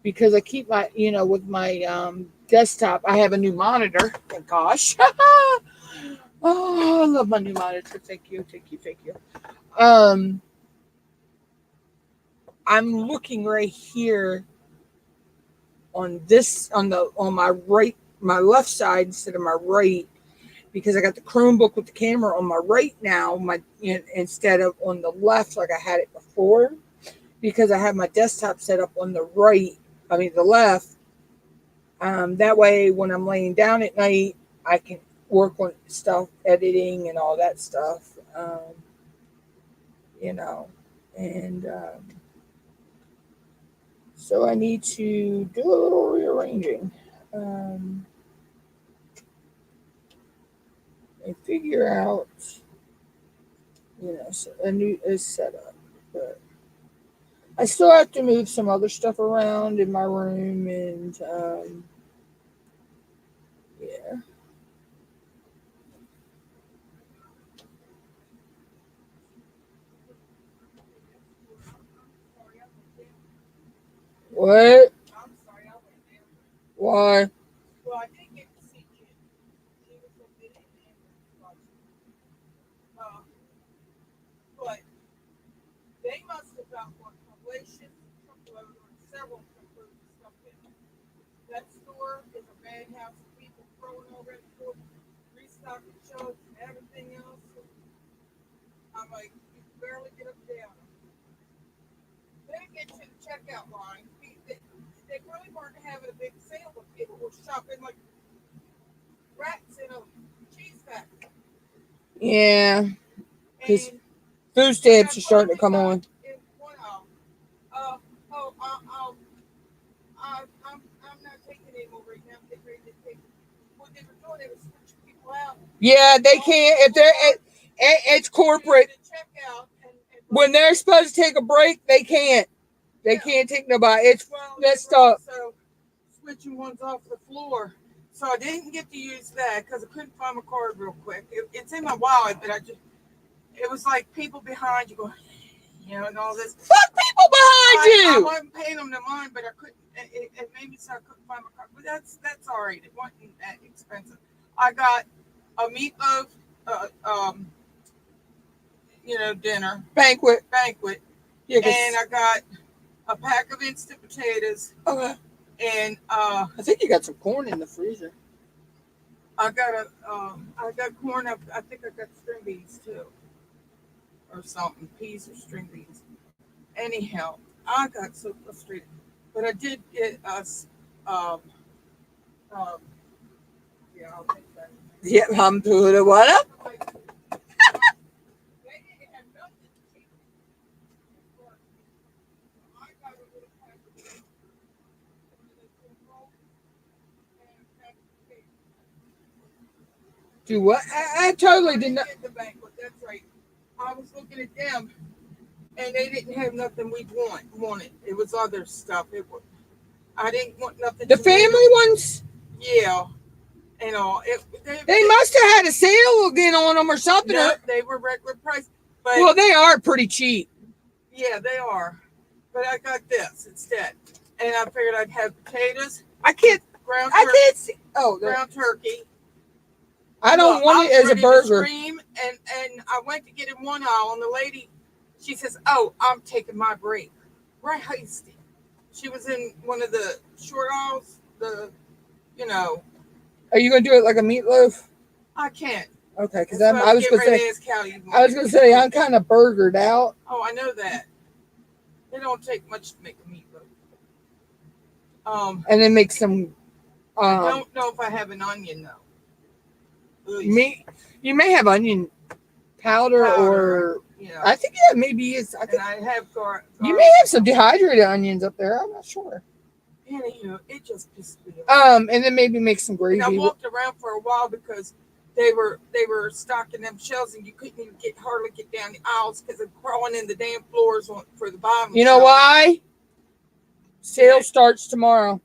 because I keep my with my desktop. I have a new monitor. Thank gosh. Oh, I love my new monitor. Thank you, thank you, thank you. Um, I'm looking right here on this on my right, my left side instead of my right, because I got the Chromebook with the camera on my right now, instead of on the left like I had it before, because I have my desktop set up on the right. I mean the left. That way, when I'm laying down at night, I can work on stuff, editing and all that stuff. You know, and so I need to do a little rearranging. Um, and figure out, a new setup. But I still have to move some other stuff around in my room, and yeah. What? Why? Well, I didn't get to see Jim. She was so busy uh, but they must have got one publication truckload or several truckloads of stuff in. That store is a madhouse of people throwing already for restocking shelves and everything else. I'm like, you can barely get up down. Then it gets to the checkout line. They really weren't having a big sale, but people were shopping like rats in a cheese factory. Yeah, because food stamps are starting to come on. I'm not taking it over right now. They're ready to take what they were doing. They were switching people out. Yeah, they can't. If it's corporate. When they're supposed to take a break, they can't. They can't take nobody. It's messed up. So switching ones off the floor. So I didn't get to use that because I couldn't find my card real quick. It's in my wallet, but it was like people behind you going, and all this. Fuck people behind you! I wasn't paying them no mind, but I couldn't. It made me so I couldn't find my card. But that's all right. It wasn't that expensive. I got a meatloaf, dinner banquet. Yeah, and I got a pack of instant potatoes. Okay. And I think you got some corn in the freezer. I got corn. I think I got string beans too, or something, peas or string beans. Anyhow, I got so frustrated, but I did get us. Yeah, I'll take that. Yep, I'm to the what up? Do what? I totally did not. The banquet. That's right. I was looking at them, and they didn't have nothing we wanted. It was other stuff. I didn't want nothing. The family ones. Yeah. They must have had a sale again on them or something. No, they were regular price. But well, they are pretty cheap. Yeah, they are. But I got this instead, and I figured I'd have potatoes. I can't see. Oh, ground turkey. I don't want it as a burger. Scream, and I went to get in one aisle, and the lady, she says, "Oh, I'm taking my break." Right, hasty. She was in one of the short aisles. Are you gonna do it like a meatloaf? I can't. Okay, because I was gonna say I'm kind of burgered out. Oh, I know that. It don't take much to make a meatloaf. And then make some. I don't know if I have an onion though. You may have onion powder or I think maybe it's. I think and I have you may have some dehydrated onions up there. I'm not sure. Anywho, it just pissed me off. And then maybe make some gravy. And I walked around for a while because they were stocking them shelves and you couldn't even hardly get down the aisles because they're crawling in the damn floors for the bottom. You know why? Sale starts tomorrow.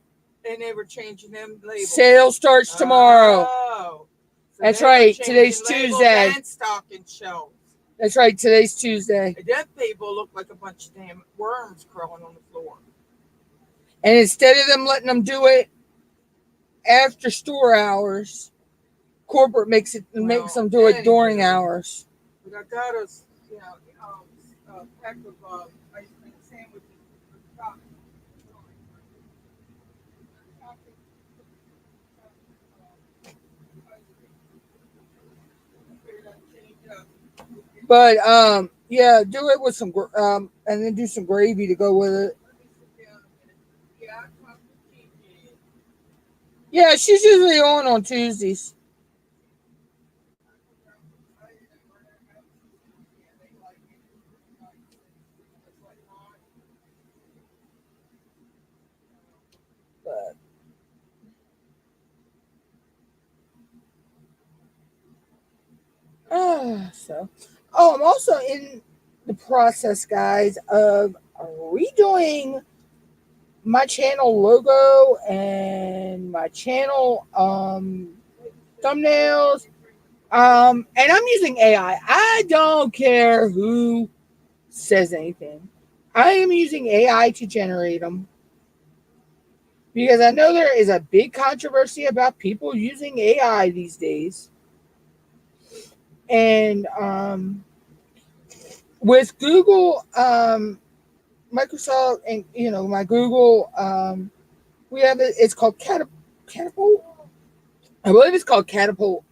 And they were changing them labels. Sale starts tomorrow. Oh, so that's right. Today's Tuesday. And stocking shelves. That's right. Today's Tuesday. And them people look like a bunch of damn worms crawling on the floor. And instead of them letting them do it after store hours, corporate makes them do it during hours. But I got us, a pack of ice cream sandwiches with chocolate. But yeah, do it with some and then do some gravy to go with it. Yeah, she's usually on Tuesdays. But I'm also in the process, guys, of redoing my channel logo and my channel thumbnails. And I'm using AI. I don't care who says anything. I am using AI to generate them because I know there is a big controversy about people using AI these days. And with Google, Microsoft, and my Google, we have it. It's called Catapult. I believe it's called Catapult,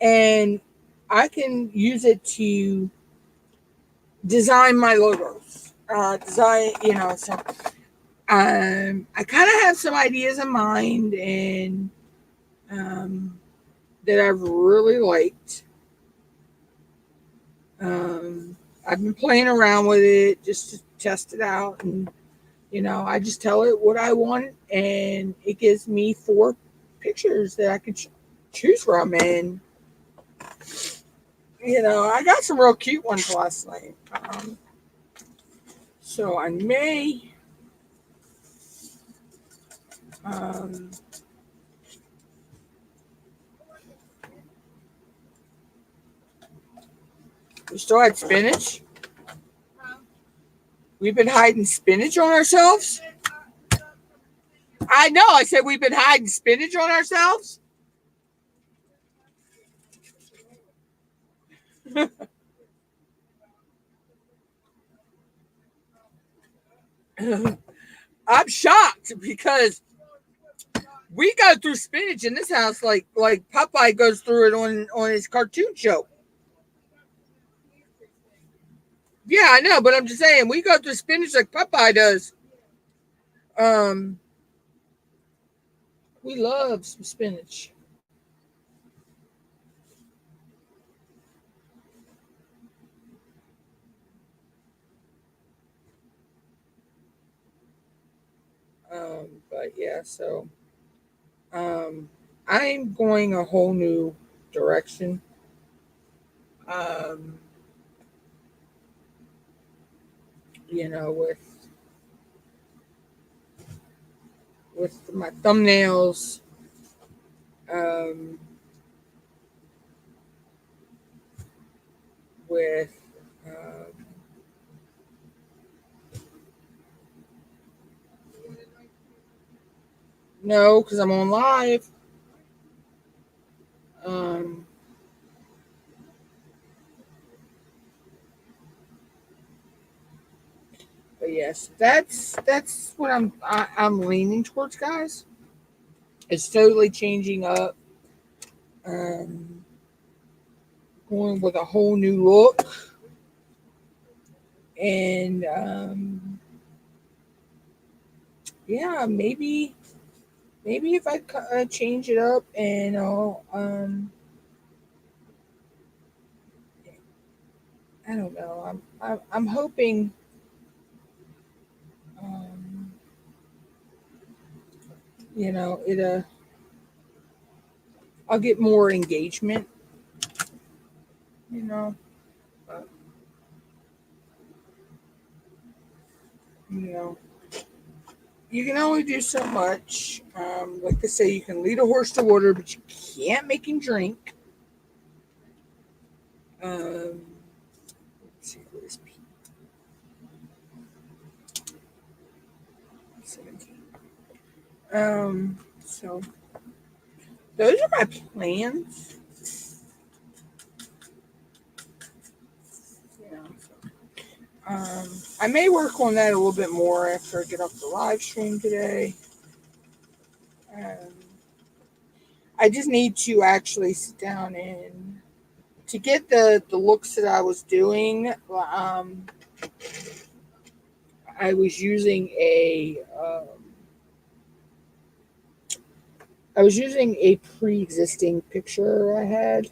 and I can use it to design my logos. So I kind of have some ideas in mind, and that I've really liked. I've been playing around with it just to test it out, and I just tell it what I want, and it gives me 4 pictures that I can choose from, and I got some real cute ones last night. So I may we still had spinach. We've been hiding spinach on ourselves. I know. I said we've been hiding spinach on ourselves. I'm shocked because we go through spinach in this house like Popeye goes through it on his cartoon show. Yeah, I know, but I'm just saying we go through spinach like Popeye does. We love some spinach. But yeah, so I'm going a whole new direction. Um, with my thumbnails. Um, with no, because I'm on live. But yes, that's what I'm leaning towards, guys. It's totally changing up. Going with a whole new look, and yeah, maybe if I change it up and I don't know. I'm hoping um, it I'll get more engagement, you know. But, you know, you can only do so much. Like they say, you can lead a horse to water, but you can't make him drink. Let's see, where's Pete? 17. So those are my plans. Yeah. So, I may work on that a little bit more after I get off the live stream today. Um, I just need to actually sit down and to get the looks that I was doing. I was using a pre-existing picture I had.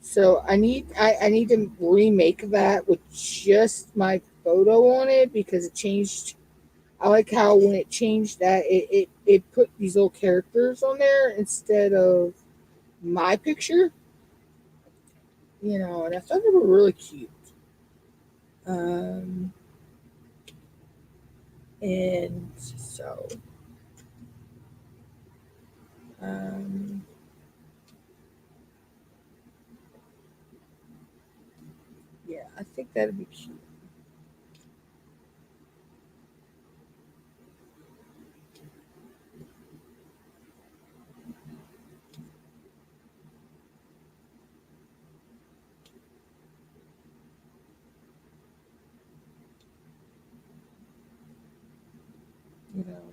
So I need to remake that with just my photo on it because it changed. I like how when it changed that it put these little characters on there instead of my picture, and I thought they were really cute. Um, and so, um, yeah, I think that'd be cute.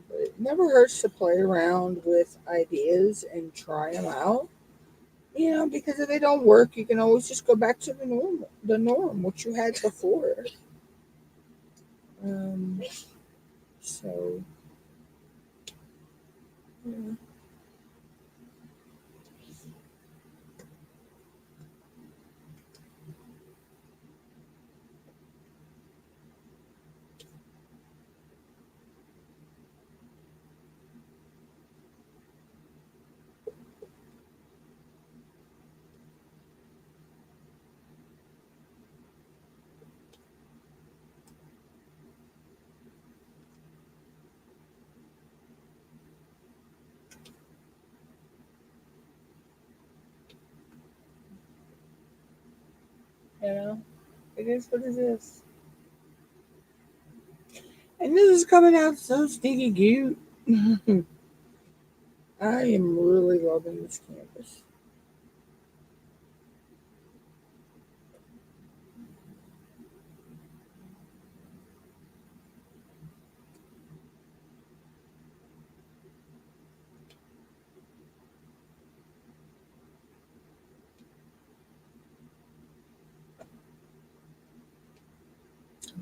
But it never hurts to play around with ideas and try them out. Because if they don't work, you can always just go back to the norm, what you had before. Um, so, yeah, you know, it is what it is. And this is coming out so stinky cute. I am really loving this canvas.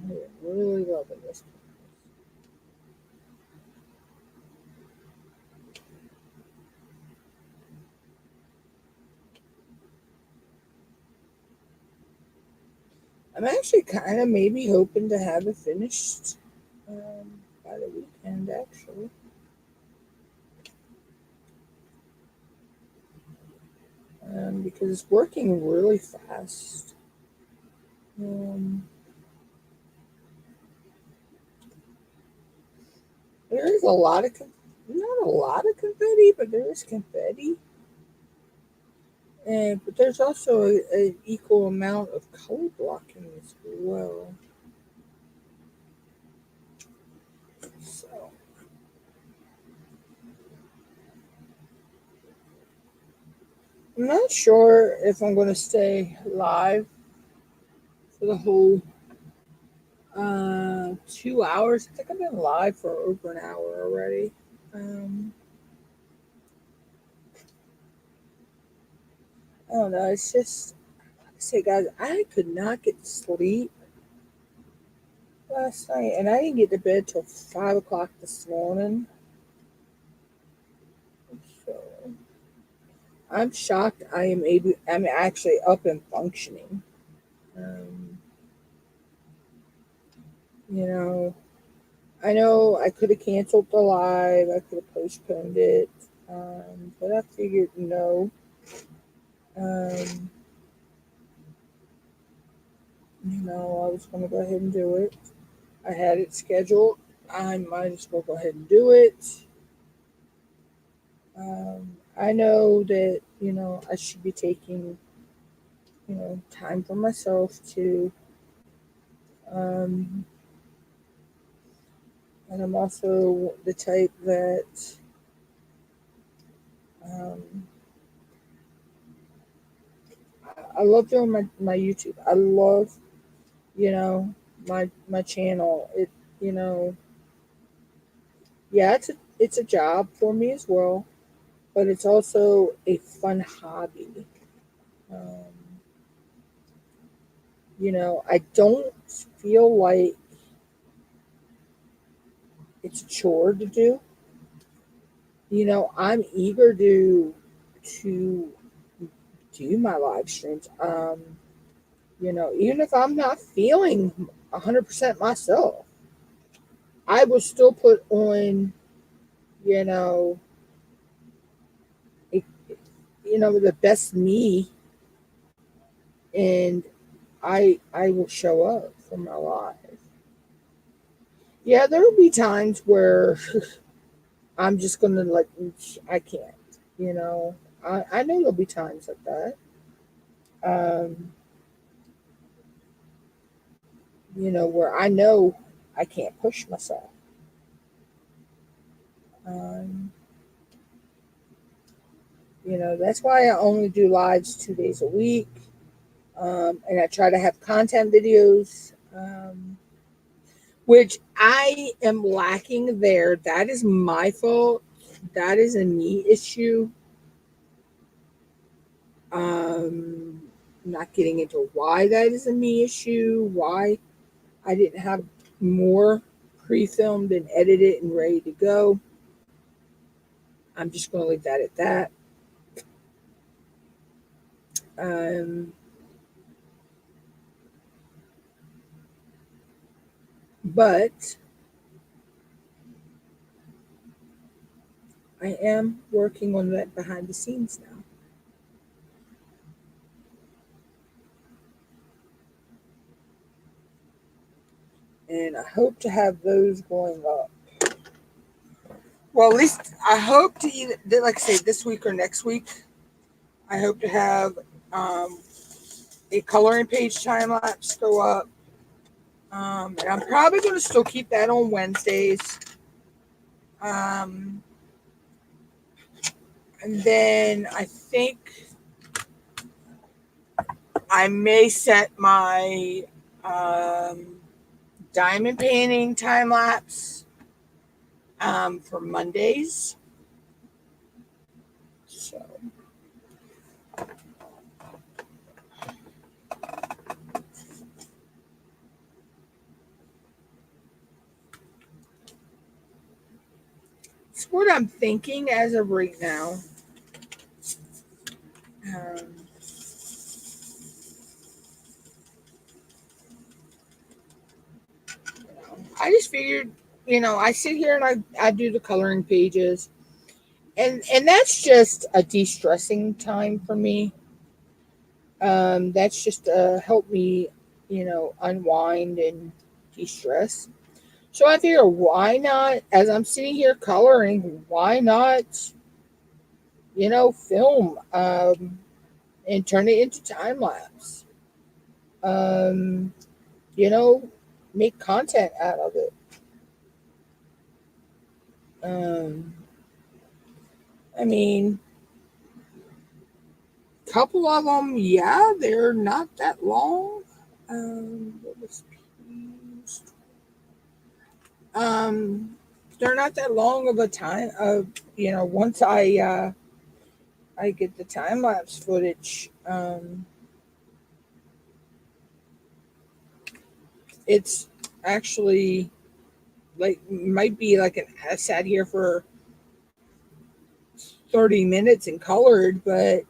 I am really loving this. I'm actually kind of maybe hoping to have it finished by the weekend, actually. Because it's working really fast. Um, there is a lot of, not a lot of confetti, but there is confetti. But there's also an equal amount of color blocking as well. So I'm not sure if I'm going to stay live for the whole 2 hours. I think I've been live for over an hour already. Um, I don't know. It's just, like I say, guys, I could not get to sleep last night, and I didn't get to bed till 5 o'clock this morning. So I'm shocked. I'm actually up and functioning. You I know I could have canceled the live. I could have postponed it. But I figured no. Um, I was going to go ahead and do it. I had it scheduled. I might as well go ahead and do it. I know that, I should be taking, time for myself to, um, and I'm also the type that, um, I love doing my YouTube. I love, you know, my channel. You know, yeah, it's a job for me as well, but it's also a fun hobby. Um, I don't feel like it's a chore to do. I'm eager to do my live streams. Even if I'm not feeling 100% myself, I will still put on, you know, a, the best me, and I will show up for my live. Yeah, there will be times where I'm just gonna like I can't. You know, I know there'll be times like that. Um, where I know I can't push myself. Um, that's why I only do lives 2 days a week. And I try to have content videos, which I am lacking there. That is my fault. That is a me issue. Not getting into why that is a me issue, why I didn't have more pre-filmed and edited and ready to go. I'm just going to leave that at that. Um, but I am working on that behind the scenes now. And I hope to have those going up. Well, at least I hope to either, like I say, this week or next week, I hope to have a coloring page time lapse go up. And I'm probably going to still keep that on Wednesdays. Um, and then I think I may set my diamond painting time lapse for Mondays. So it's what I'm thinking as of right now. Um, I just figured, I sit here and I do the coloring pages, and that's just a de-stressing time for me. That's just help me, unwind and de-stress. So I figure, why not, as I'm sitting here coloring, why not, film and turn it into time lapse? Um, you know, make content out of it. Um, I mean, couple of them, yeah, they're not that long. What was these? Um, they're not that long of a time. Once I get the time lapse footage, it's actually like might be like I sat here for 30 minutes and colored, but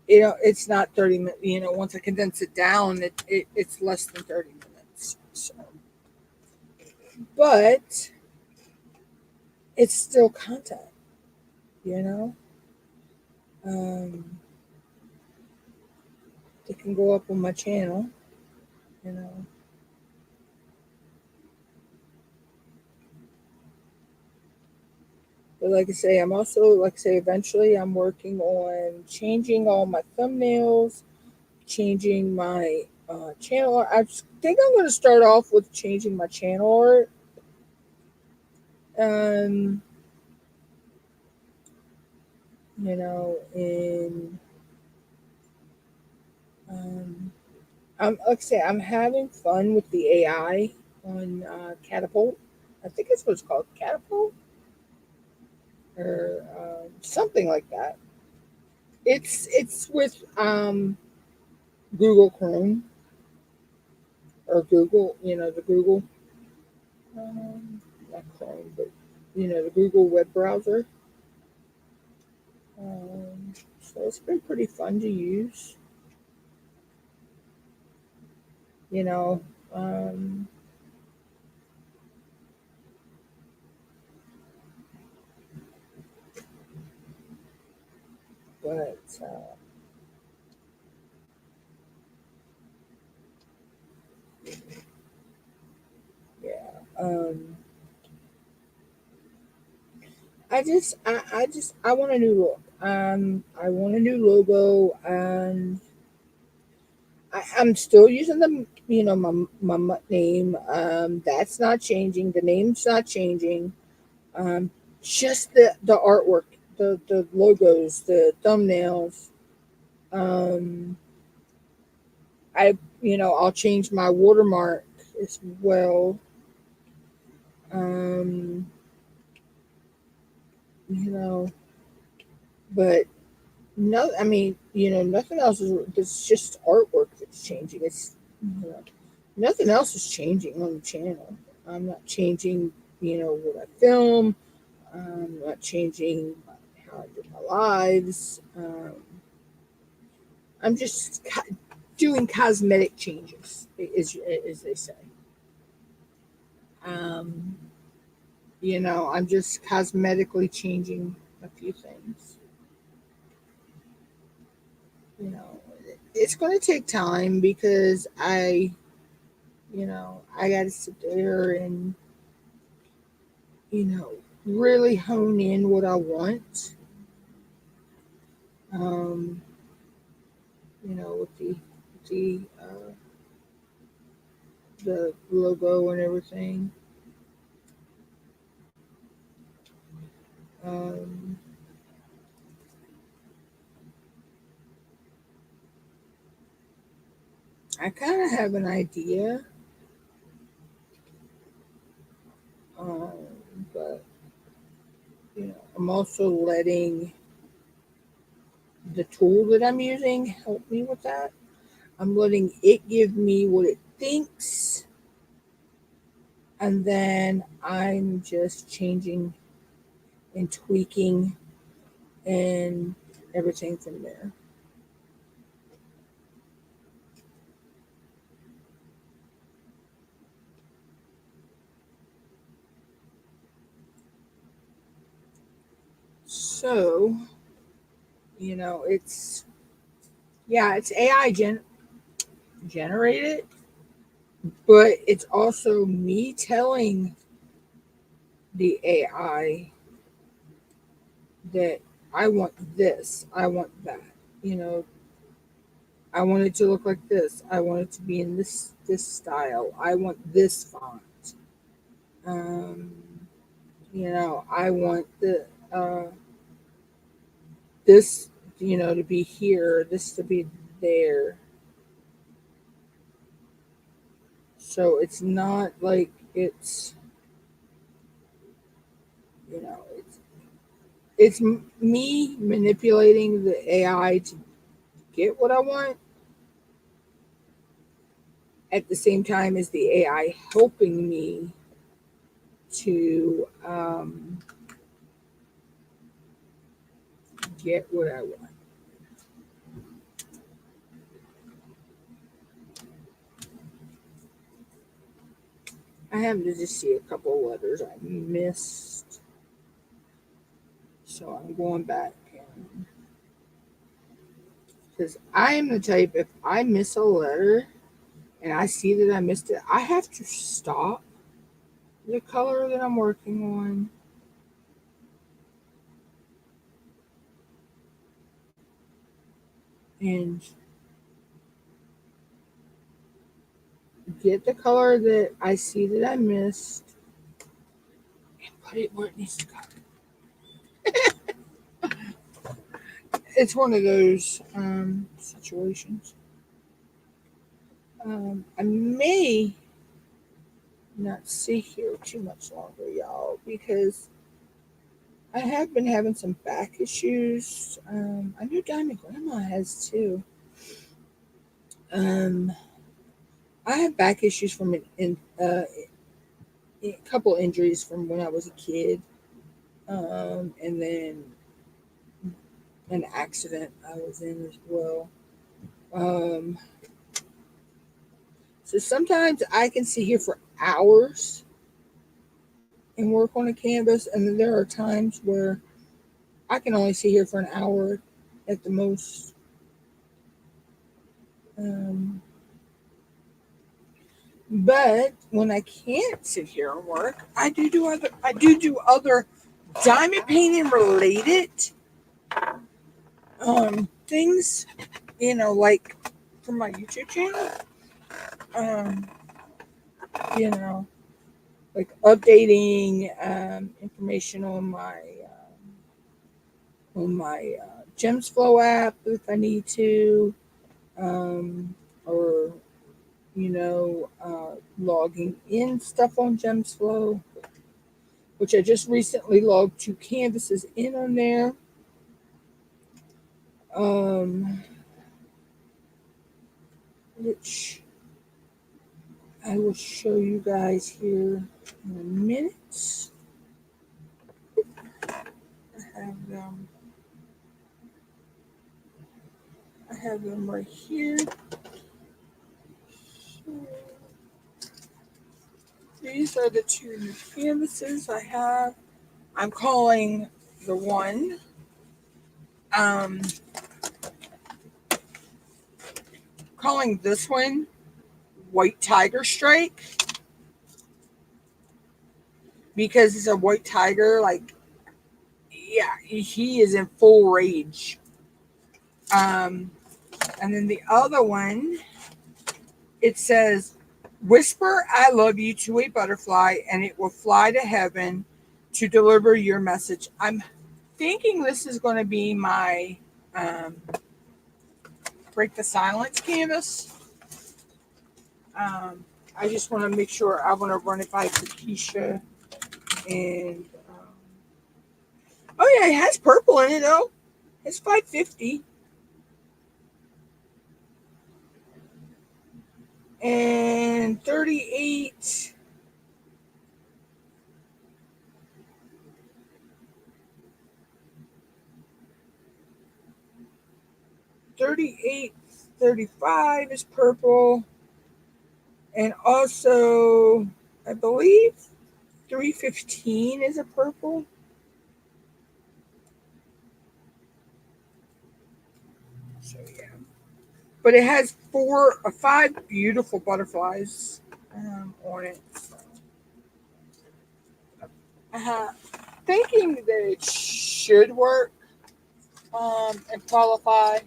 it's not 30 minutes. Once I condense it down, it's less than 30 minutes. So but it's still content, you know. Um, it can go up on my channel, you know. But like I say, I'm also, like I say, eventually I'm working on changing all my thumbnails, changing my channel art. I think I'm going to start off with changing my channel art. Um, you know, and um, like I say, I'm having fun with the AI on Catapult. I think it's what's called Catapult or something like that. It's with Google Chrome or Google, you know, the Google, not Chrome, but you know, the Google web browser. So it's been pretty fun to use, you know. Um, but yeah, I want a new look. I want a new logo, and I'm still using the, you know, my name. That's not changing. The name's not changing. Um, just the artwork, the logos, the thumbnails. Um, I'll change my watermark as well. Um, you know, but no, I mean, you know, nothing else is. It's just artwork that's changing. It's, you know, nothing else is changing on the channel. I'm not changing, you know, what I film. I'm not changing how I do my lives. I'm just doing cosmetic changes, as they say. Um, you know, I'm just cosmetically changing a few things. You know, it's going to take time because I got to sit there and, you know, really hone in what I want. Um, you know, with the logo and everything. Um, I kind of have an idea, um, but you know, I'm also letting the tool that I'm using help me with that. I'm letting it give me what it thinks, and then I'm just changing and tweaking and everything from there. So, you know, it's AI generated, but it's also me telling the AI that I want this, I want that. You know, I want it to look like this. I want it to be in this style. I want this font. Um, you know, I want the this, you know, to be here, this to be there. So it's not like it's, you know, me manipulating the AI to get what I want at the same time as the AI helping me to get what I want. I happen to just see a couple of letters I missed. So I'm going back. Because I am the type, if I miss a letter and I see that I missed it, I have to stop the color that I'm working on and get the color that I see that I missed and put it where it needs to go. It's one of those situations. I may not sit here too much longer, y'all, because I have been having some back issues. I know Diamond Grandma has too. Um, I have back issues from a couple injuries from when I was a kid, and then an accident I was in as well. Um, so sometimes I can sit here for hours and work on a canvas, and then there are times where I can only sit here for an hour at the most. Um, but when I can't sit here and work, I do other diamond painting related things, like for my YouTube channel. Um, you know, like updating information on my Gems Flow app if I need to, or logging in stuff on Gems Flow, which I just recently logged 2 canvases in on there. Which I will show you guys here in a minute. I have them right here. These are the 2 new canvases I have. I'm calling the one calling this one White Tiger Strike because it's a white tiger. Like, yeah, he is in full rage. And then the other one, it says, "Whisper I love you to a butterfly, and it will fly to heaven to deliver your message." I'm thinking this is going to be my Break the Silence canvas. I just want to make sure. I want to run it by Keisha. And oh yeah, it has purple in it though. It's 550. And 38. 38, 35 is purple. And also, I believe 315 is a purple. So yeah. But it has 5 beautiful butterflies on it. So. Thinking that it should work and qualify.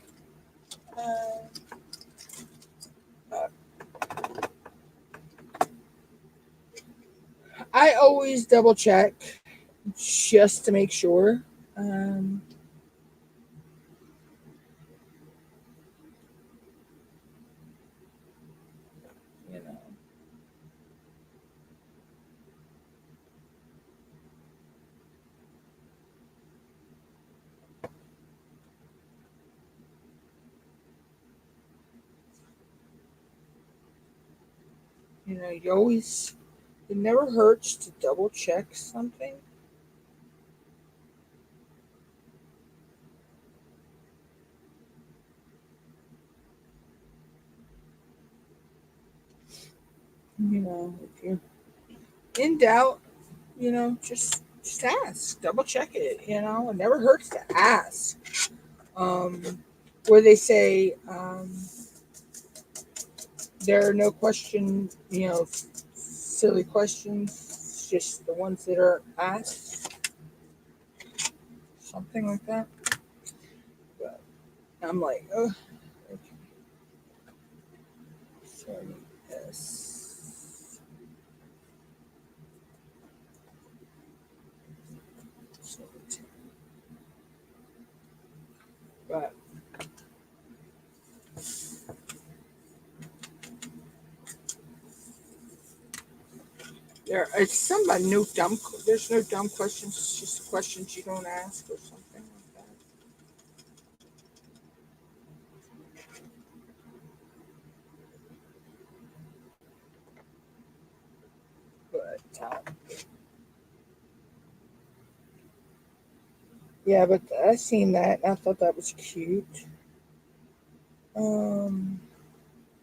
Uh, I always double check just to make sure. Um, you know, you always. It never hurts to double check something. If you're in doubt, just ask, double check it. It never hurts to ask. Um, where they say there are no silly questions, just the ones that are asked, something like that. But I'm like, oh, okay. So yes. But it's something about no dumb. There's no dumb questions. It's just questions you don't ask or something like that. But yeah, but I seen that and I thought that was cute. Um,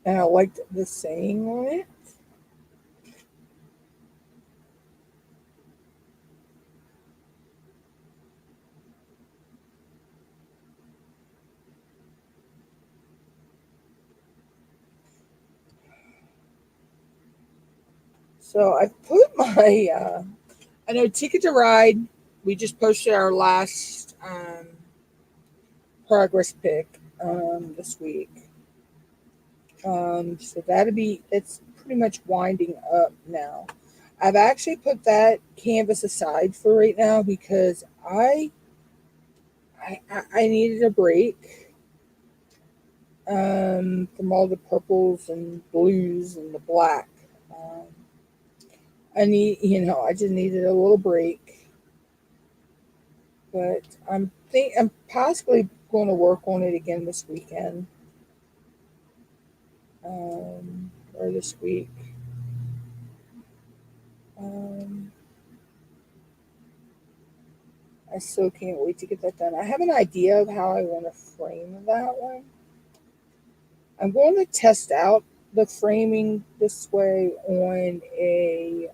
and I liked the saying on it. So I put my, I know Ticket to Ride. We just posted our last progress pic this week. So it's pretty much winding up now. I've actually put that canvas aside for right now because I needed a break from all the purples and blues and the black. Um, I just needed a little break. But I'm possibly going to work on it again this weekend or this week. Um, I still can't wait to get that done. I have an idea of how I want to frame that one. I'm going to test out the framing this way on a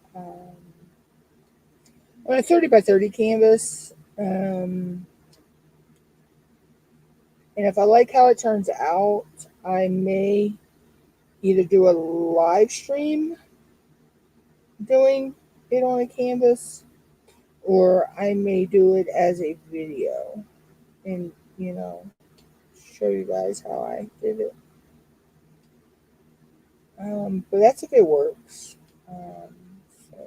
30 by 30 canvas. And if I like how it turns out, I may either do a live stream doing it on a canvas, or I may do it as a video and, show you guys how I did it. But that's if it works. Um, so,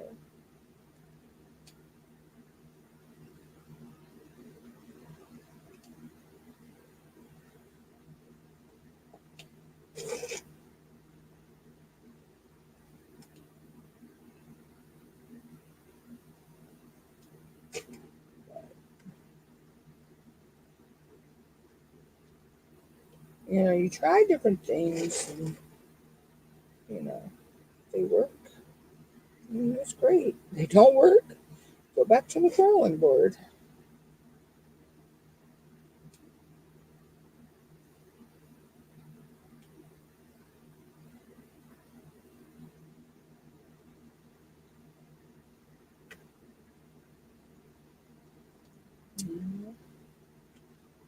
you try different things and, you know, they work. It's great. They don't work. Go back to the drawing board.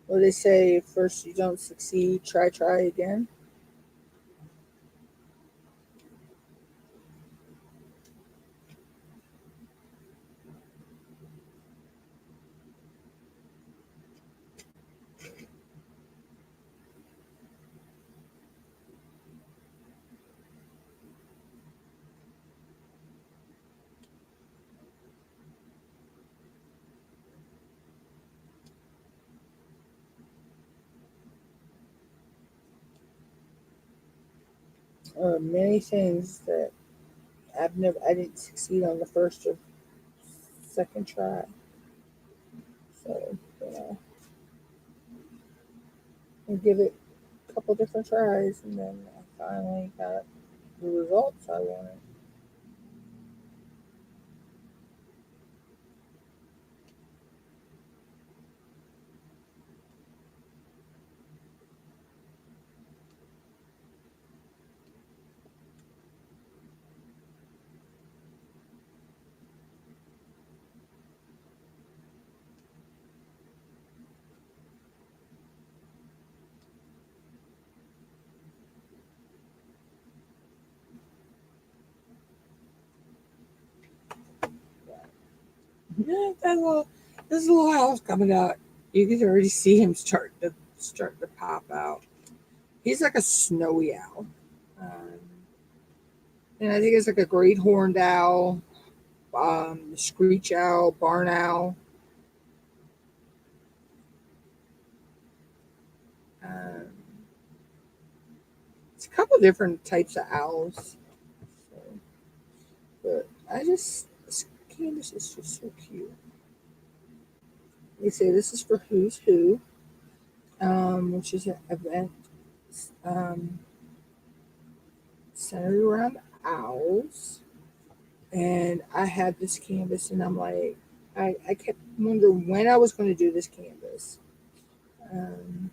Well, they say first you don't succeed, try again. Many things that I didn't succeed on the first or second try. So, I give it a couple different tries, and then I finally got the results I wanted. Yeah, this little house coming up. You can already see him start to pop out. He's like a snowy owl. Um, and I think it's like a great horned owl, screech owl, barn owl. Um, it's a couple different types of owls. So, but this canvas is just so cute. They say this is for Who's Who, which is an event um, centered around owls. And I had this canvas, and I'm like, I kept wondering when I was going to do this canvas. Um,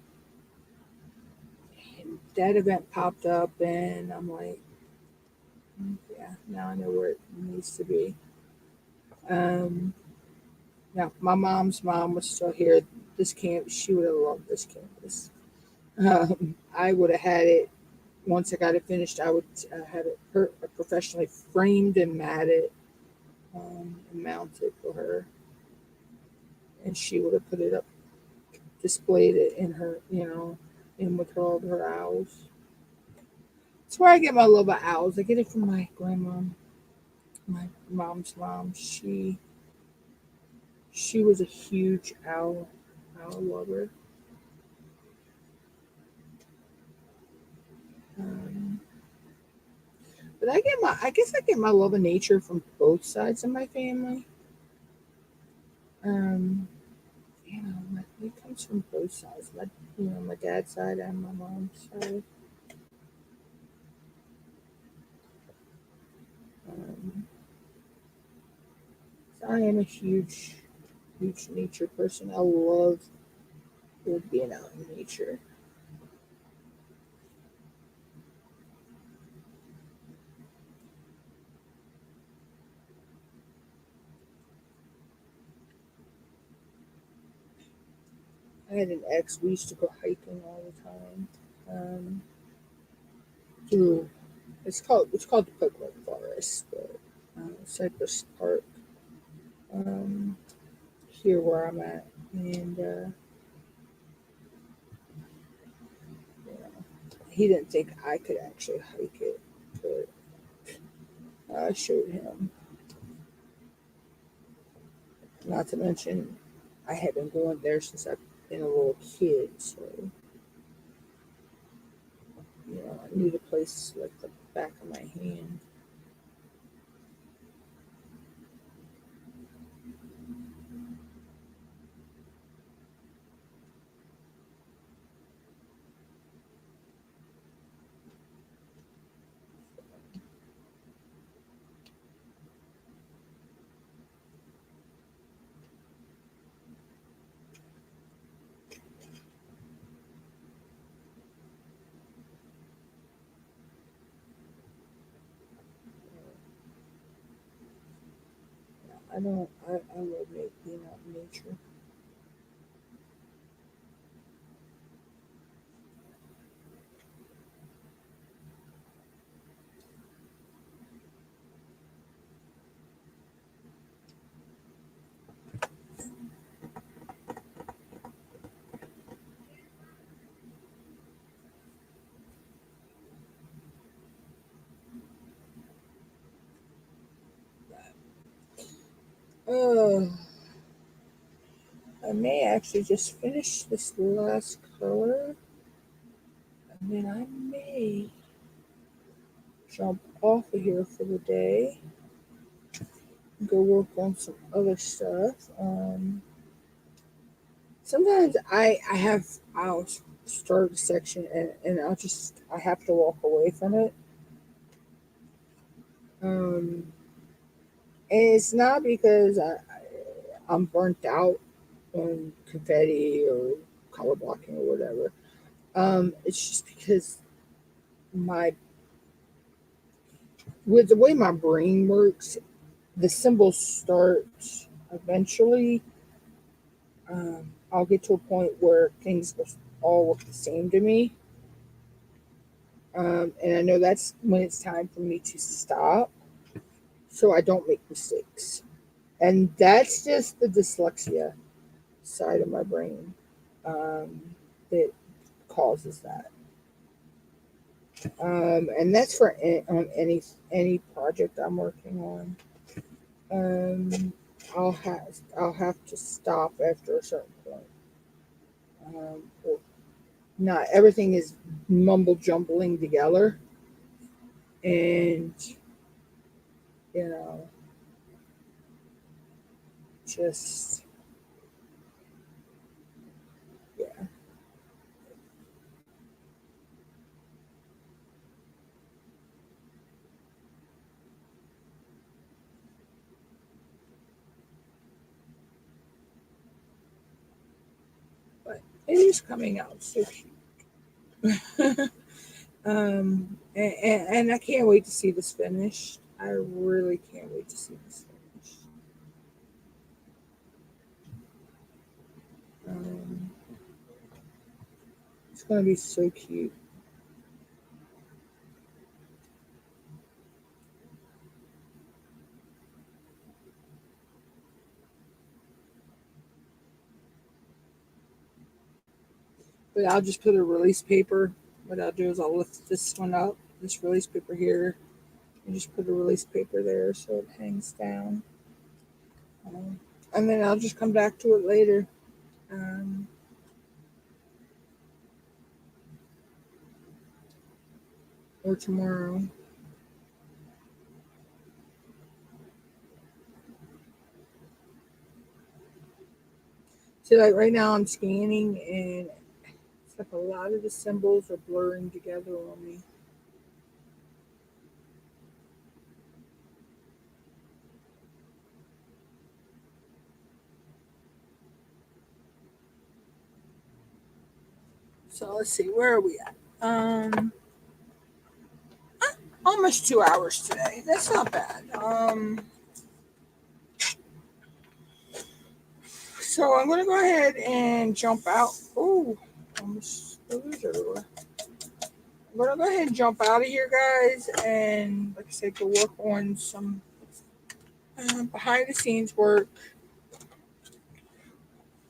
and that event popped up, and I'm like, yeah, now I know where it needs to be. Um, Now, my mom's mom was still here. This canvas, she would have loved this canvas. I would have had it once I got it finished. I would have it professionally framed and matted and mounted for her, and she would have put it up, displayed it in her, in with all of her owls. That's where I get my love of owls. I get it from my grandma, my mom's mom. She was a huge owl lover. Um, But I guess I get my love of nature from both sides of my family. Um, it comes from both sides. My dad's side and my mom's side. Um, so I am a huge nature person. I love being out in nature. I had an ex. We used to go hiking all the time. Um, through it's called the Pocono Forest, but Cypress Park. Um, Here where I'm at, and you know, he didn't think I could actually hike it, but I showed him. Not to mention, I had been going there since I've been a little kid, so I knew the place like the back of my hand. I don't. I love being out in nature. Uh, I may actually just finish this last color, and then I may jump off of here for the day, go work on some other stuff. Sometimes I'll start a section, and I have to walk away from it. Um, and it's not because I'm burnt out on confetti or color blocking or whatever. It's just because my with the way my brain works, the symbols start eventually. I'll get to a point where things will all look the same to me. And I know that's when it's time for me to stop so I don't make mistakes. And that's just the dyslexia side of my brain that causes that. And that's for any project I'm working on. Um, I'll have to stop after a certain point. Or not everything is mumble jumbling together, and you know, just yeah. But it is coming out so cute. And I can't wait to see this finished. I really can't wait to see this finished. Um, it's gonna be so cute. But I'll just put a release paper. What I'll do is I'll lift this one up, this release paper here, and just put a release paper there so it hangs down. And then I'll just come back to it later. Um, or tomorrow. See, like right now I'm scanning and it's like a lot of the symbols are blurring together on me. So let's see, where are we at? Almost 2 hours today. That's not bad. So I'm gonna go ahead and jump out. Oh, almost spilled everywhere. I'm gonna go ahead and jump out of here, guys, and like I said, go work on some behind the scenes work.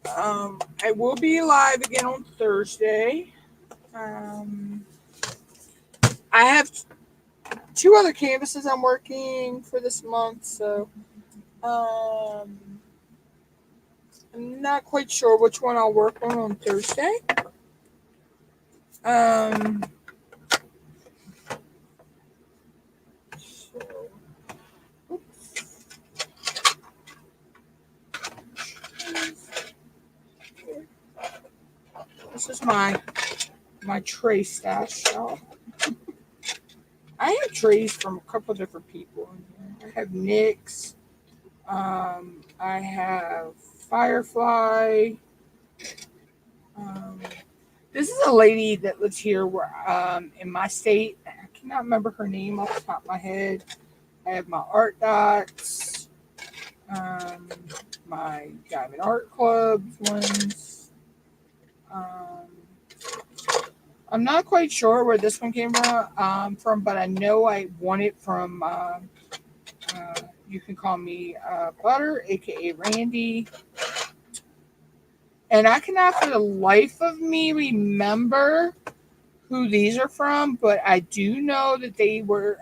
I will be live again on Thursday. Um, I have two other canvases I'm working for this month, so um, I'm not quite sure which one I'll work on Thursday. Um, so, oops. This is my tray stash, y'all. I have trays from a couple different people in here. I have Nick's. I have Firefly. Um, this is a lady that lives here where in my state. I cannot remember her name off the top of my head. I have my art dots, um, my Diamond Art Club ones. Um, I'm not quite sure where this one came from, but I know I won it from. You can call me Butter, aka Randy. And I cannot for the life of me remember who these are from, but I do know that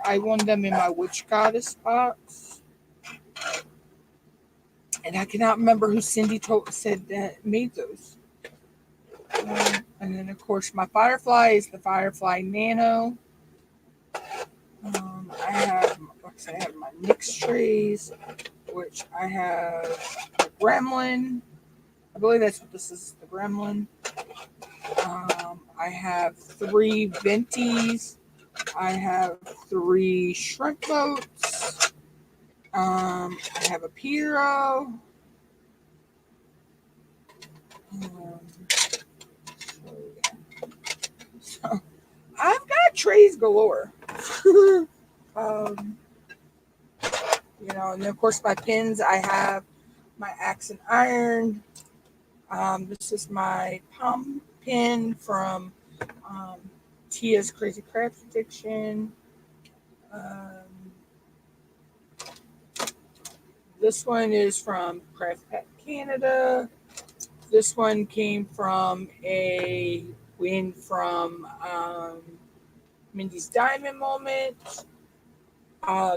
I won them in my Witch Goddess box. And I cannot remember who said that made those. And then, of course, my Firefly is the Firefly Nano. I have my Nyx trays, which I have the Gremlin. I believe that's what this is, the Gremlin. I have 3 Venties. I have 3 shrimp boats. I have a Piero. So I've got trays galore. um, and then of course my pins. I have my axe and iron. This is my palm pin from Tia's Crazy Craft Addiction. Um, This one is from Craft Pack Canada. This one came from a win from Mindy's Diamond Moment.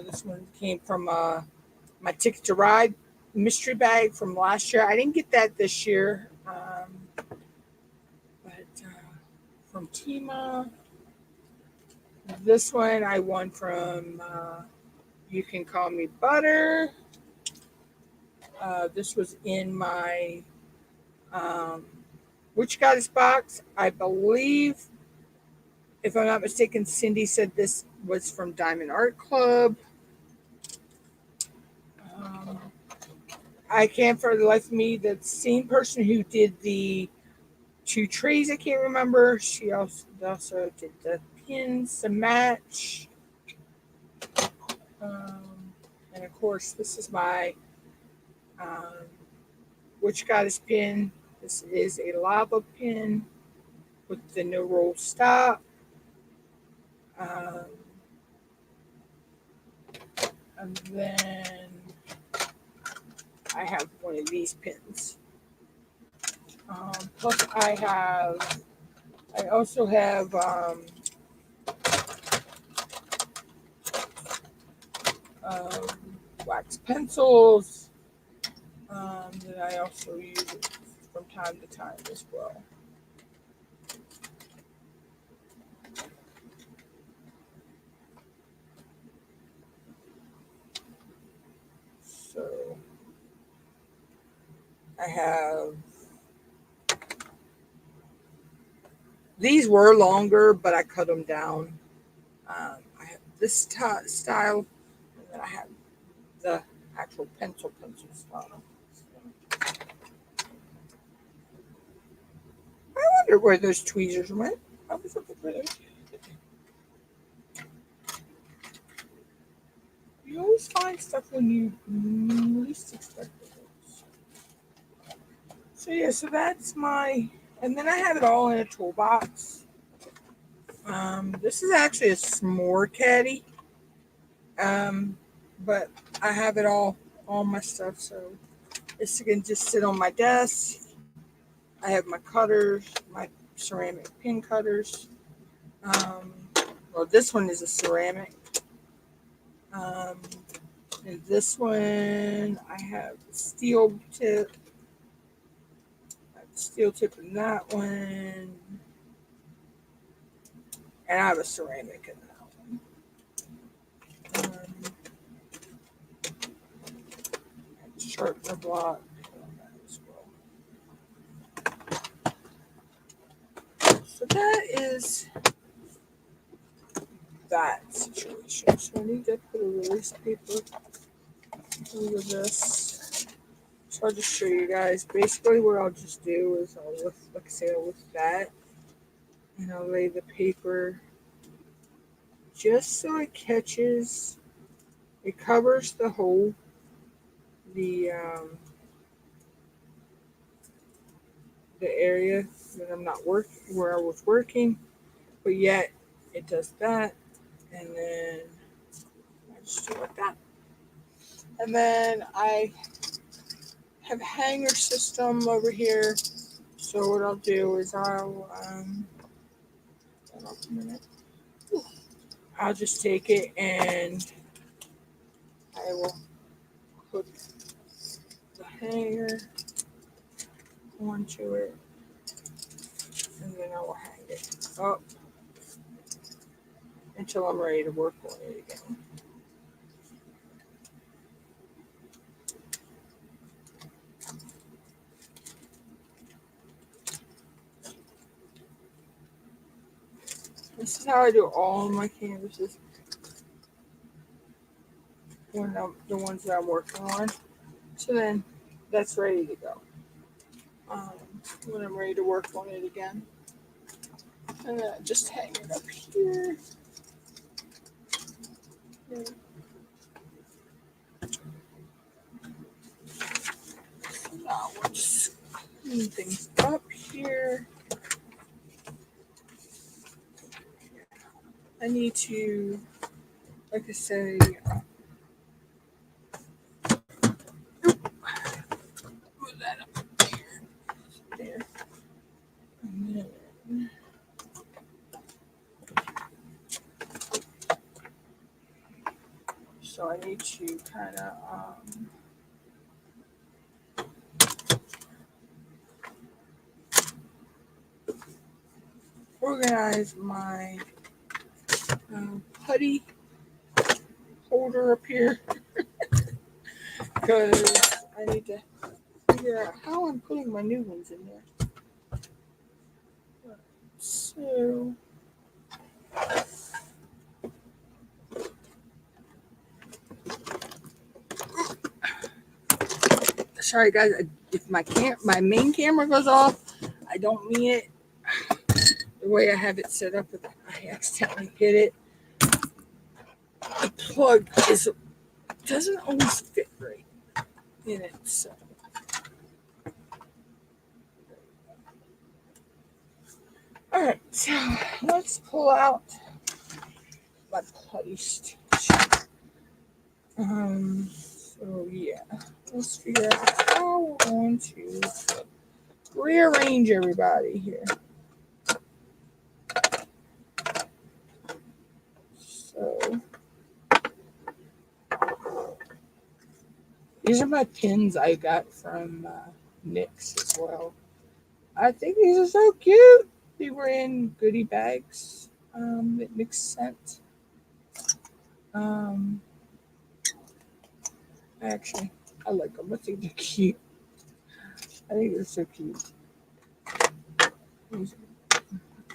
This one came from my Ticket to Ride mystery bag from last year. I didn't get that this year, but from Tima. This one I won from You Can Call Me Butter. This was in my Witch Goddess box. I believe, if I'm not mistaken, Cindy said this was from Diamond Art Club. I can't for the life of me, the same person who did the 2 trays, I can't remember. She also did the pins to match. And of course, this is my Witch Goddess pin. This is a lava pin with the no roll stop. And then I have one of these pins. Plus I also have wax pencils that I also use from time to time as well. So I have, these were longer, but I cut them down. I have this style, and then I have the actual pencil style. I wonder where those tweezers went. I was looking for those. You always find stuff when you least expect it. So yeah, so that's my, and then I have it all in a toolbox. This is actually a s'more caddy. But I have it all my stuff, so this can just sit on my desk. I have my cutters, my ceramic pin cutters. Well, this one is a ceramic. And this one, I have a steel tip. Steel tip in that one. And I have a ceramic in that one. Sharpener block on that as well. So that is that situation. So I need to put a release paper over this. So I'll just show you guys. Basically what I'll just do is I'll lift, like I say, I'll lift that and I'll lay the paper just so it catches, it covers the hole, the area that I'm not working, where I was working, but yet it does that, and then I just do like that. And then I have a hanger system over here. So what I'll do is I'll just take it and I will put the hanger onto it, and then I will hang it up until I'm ready to work on it again. This is how I do all of my canvases when the ones that I'm working on. So then that's ready to go. When I'm ready to work on it again. And then I just hang it up here. So now we'll just clean things up here. I need to, like I say, So I need to kind of organize my putty holder up here because I need to figure out how I'm putting my new ones in there. So sorry guys, if my main camera goes off, I don't mean it. The way I have it set up, I accidentally hit it. The plug doesn't always fit right in it, so. All right, so let's pull out my putty stitch. So yeah, let's figure out how we're going to rearrange everybody here. So these are my pins I got from NYX as well. I think these are so cute. They were in goodie bags that NYX sent. Actually, I like them. I think they're cute. I think they're so cute.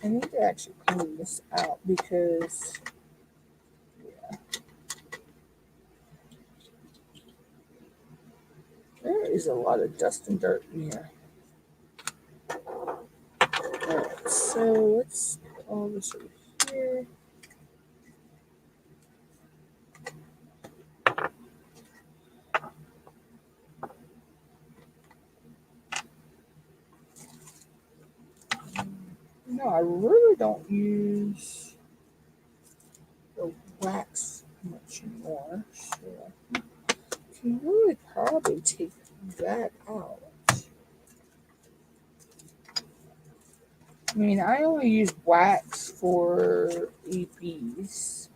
I need to actually clean this out because, yeah, there is a lot of dust and dirt in here. Alright, so let's put all this over here. No, I really don't use the wax much anymore, so I can really probably take that out. I mean, I only use wax for EPs.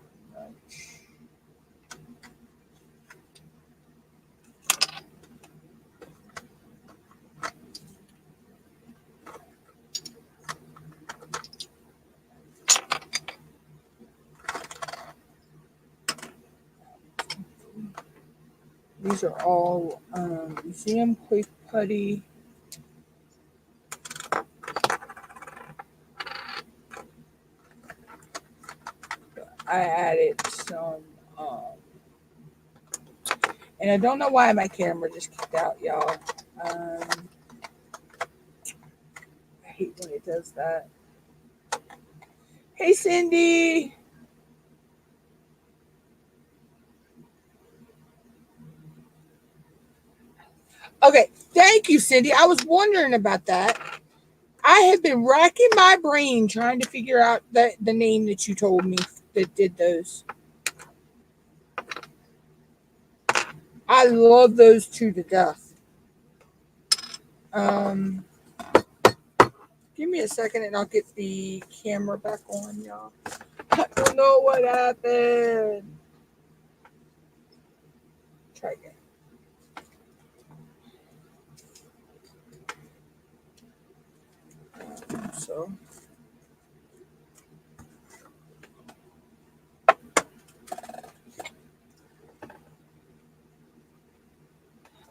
These are all museum quick putty. I added some, and I don't know why my camera just kicked out, y'all. I hate when it does that. Hey, Cindy. Okay, thank you, Cindy. I was wondering about that. I have been racking my brain trying to figure out the name that you told me that did those. I love those two to death. Give me a second and I'll get the camera back on, y'all. I don't know what happened. Try again. So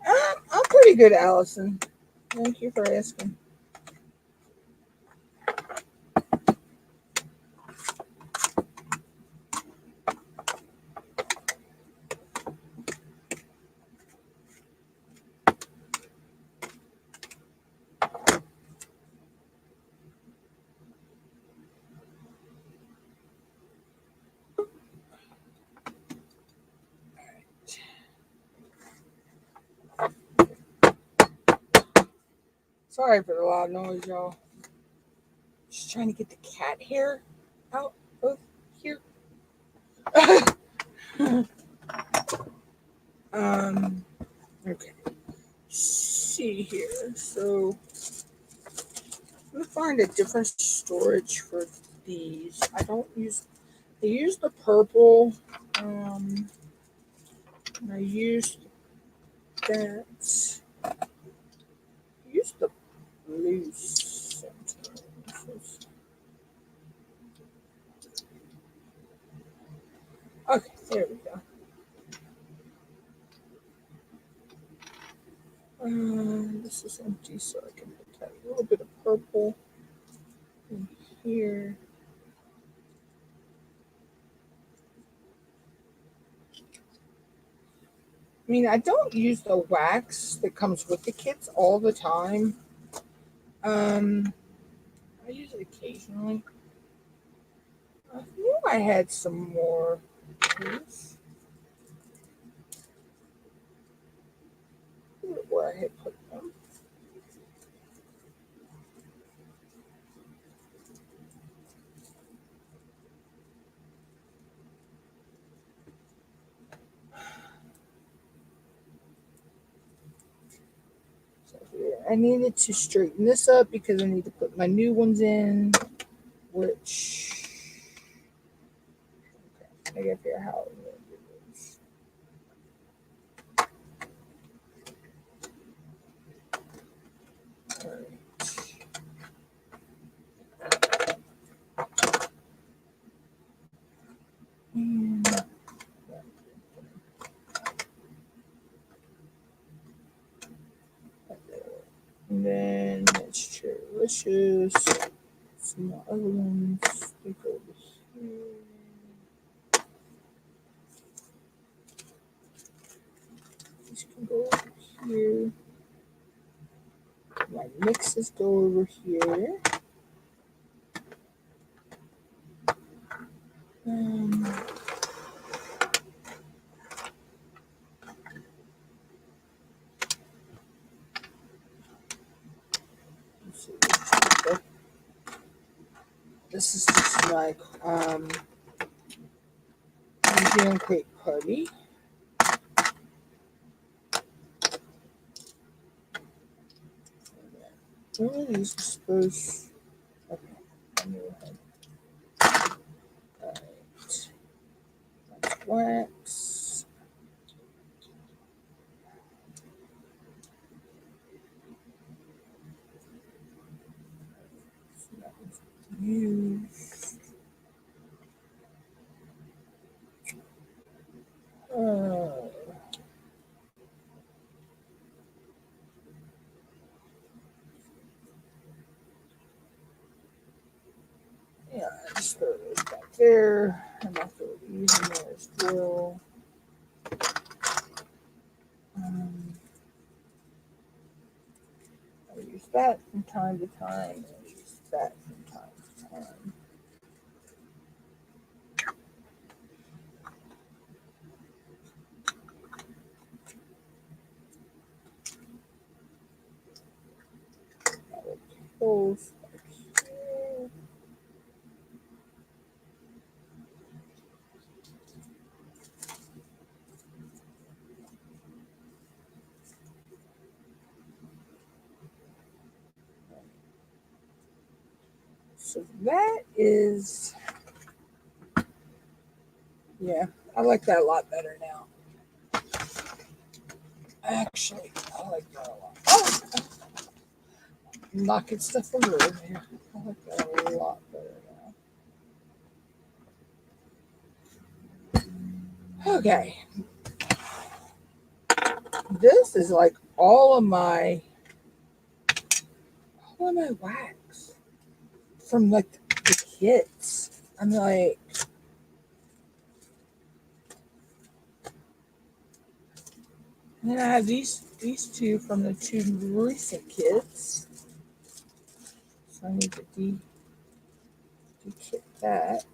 I'm pretty good, Allison. Thank you for asking. Sorry for the loud noise, y'all. Just trying to get the cat hair out of here. Okay. See here. So I'm gonna find a different storage for these. I use the purple. And I used that. I used the blue sometimes. Okay, there we go. This is empty, so I can put that little bit of purple in here. I mean, I don't use the wax that comes with the kits all the time. I use it occasionally. I knew I had some more. Where I had put them. I needed to straighten this up because I need to put my new ones in, which I gotta figure out how I'm gonna do this. All right. And then it's Cherylicious. Some other ones. They go over here. These can go over here. My mixes go over here. Let's see, this is just like museum crate party. One of these are supposed. Okay, I knew I had. Alright. That's wax. So that was used. Yeah, I just throw those back there. And I'll throw these in there as well. I use that from time to time. I use that from time to time. I will close back here. So that is, yeah, I like that a lot better now. Actually, I like that a lot. Oh, I'm knocking stuff over there. I like that a lot better now. Okay. This is like all of my wax from like the kits. I'm like, and then I have these two from the two recent kits. So I need to de-kit that.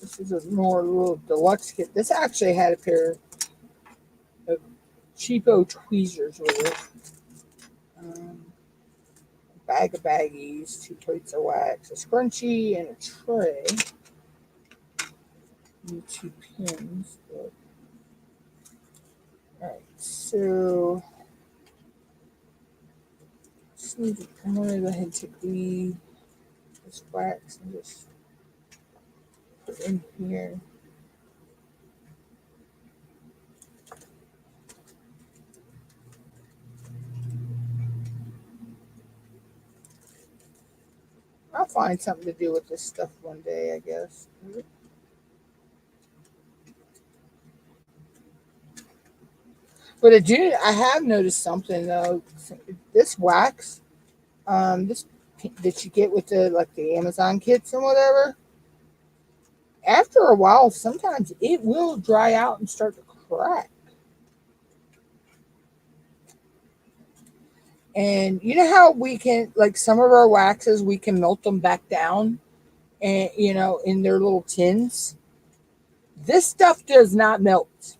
This is a more little deluxe kit. This actually had a pair of cheapo tweezers with it. bag of baggies, 2 plates of wax, a scrunchie, and a tray. Need 2 pins. But... Alright, so I'm going to go ahead and take this wax and just put in here. I'll find something to do with this stuff one day, I guess. But I have noticed something though. This wax, this that you get with the Amazon kits and whatever. After a while, sometimes it will dry out and start to crack. And you know how we can, like some of our waxes, we can melt them back down, and in their little tins. This stuff does not melt.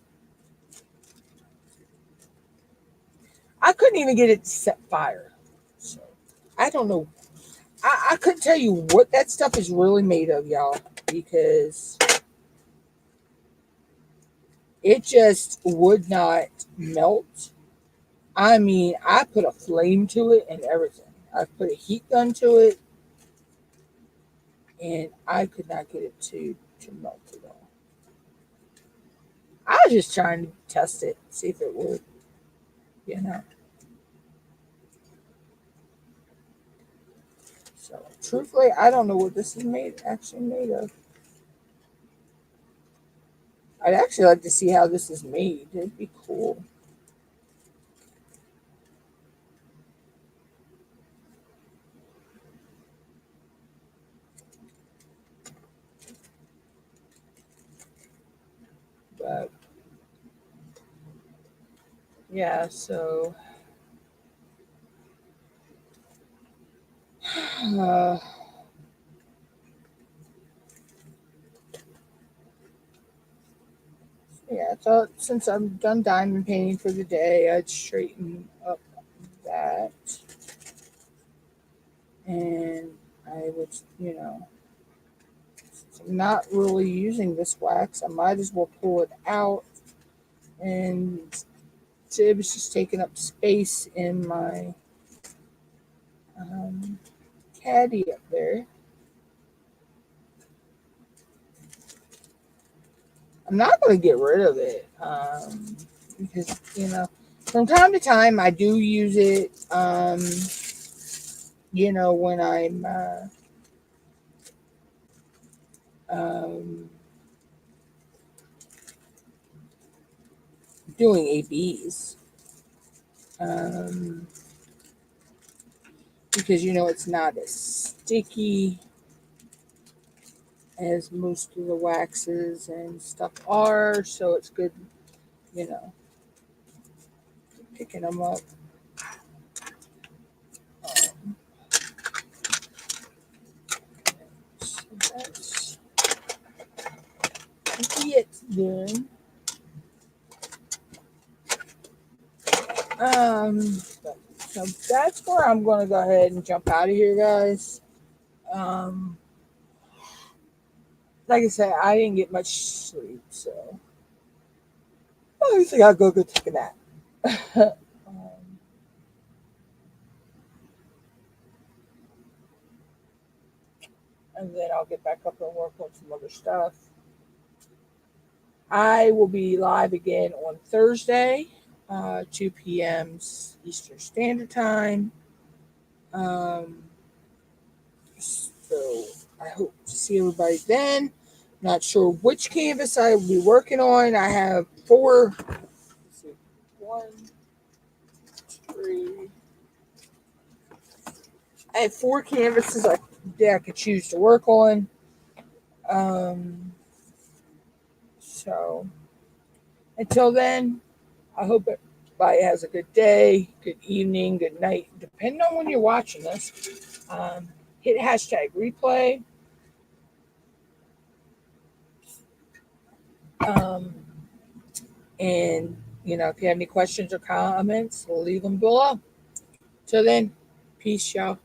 I couldn't even get it to set fire. So I don't know. I couldn't tell you what that stuff is really made of, y'all, because it just would not melt. I mean, I put a flame to it and everything. I put a heat gun to it, and I could not get it to melt at all. I was just trying to test it, see if it would, So, truthfully, I don't know what this is actually made of. I'd actually like to see how this is made. It'd be cool. But yeah, so yeah, so since I'm done diamond painting for the day, I'd straighten up that. And I would, since I'm not really using this wax, I might as well pull it out. And so it was just taking up space in my caddy up there. I'm not going to get rid of it because, from time to time I do use it, when I'm doing ABs. Because, it's not as sticky as most of the waxes and stuff are, so it's good, picking them up. So that's it then. So that's where I'm going to go ahead and jump out of here, guys. Like I said, I didn't get much sleep, so I think I'll go take a nap. And then I'll get back up and work on some other stuff. I will be live again on Thursday, 2 p.m. Eastern Standard Time. So I hope to see everybody then. Not sure which canvas I will be working on. I have 4. Let's see, 1, 3. I have 4 canvases that I could choose to work on. So until then, I hope everybody has a good day, good evening, good night, depending on when you're watching this. Hit #replay. And, if you have any questions or comments, leave them below. Till then, peace, y'all.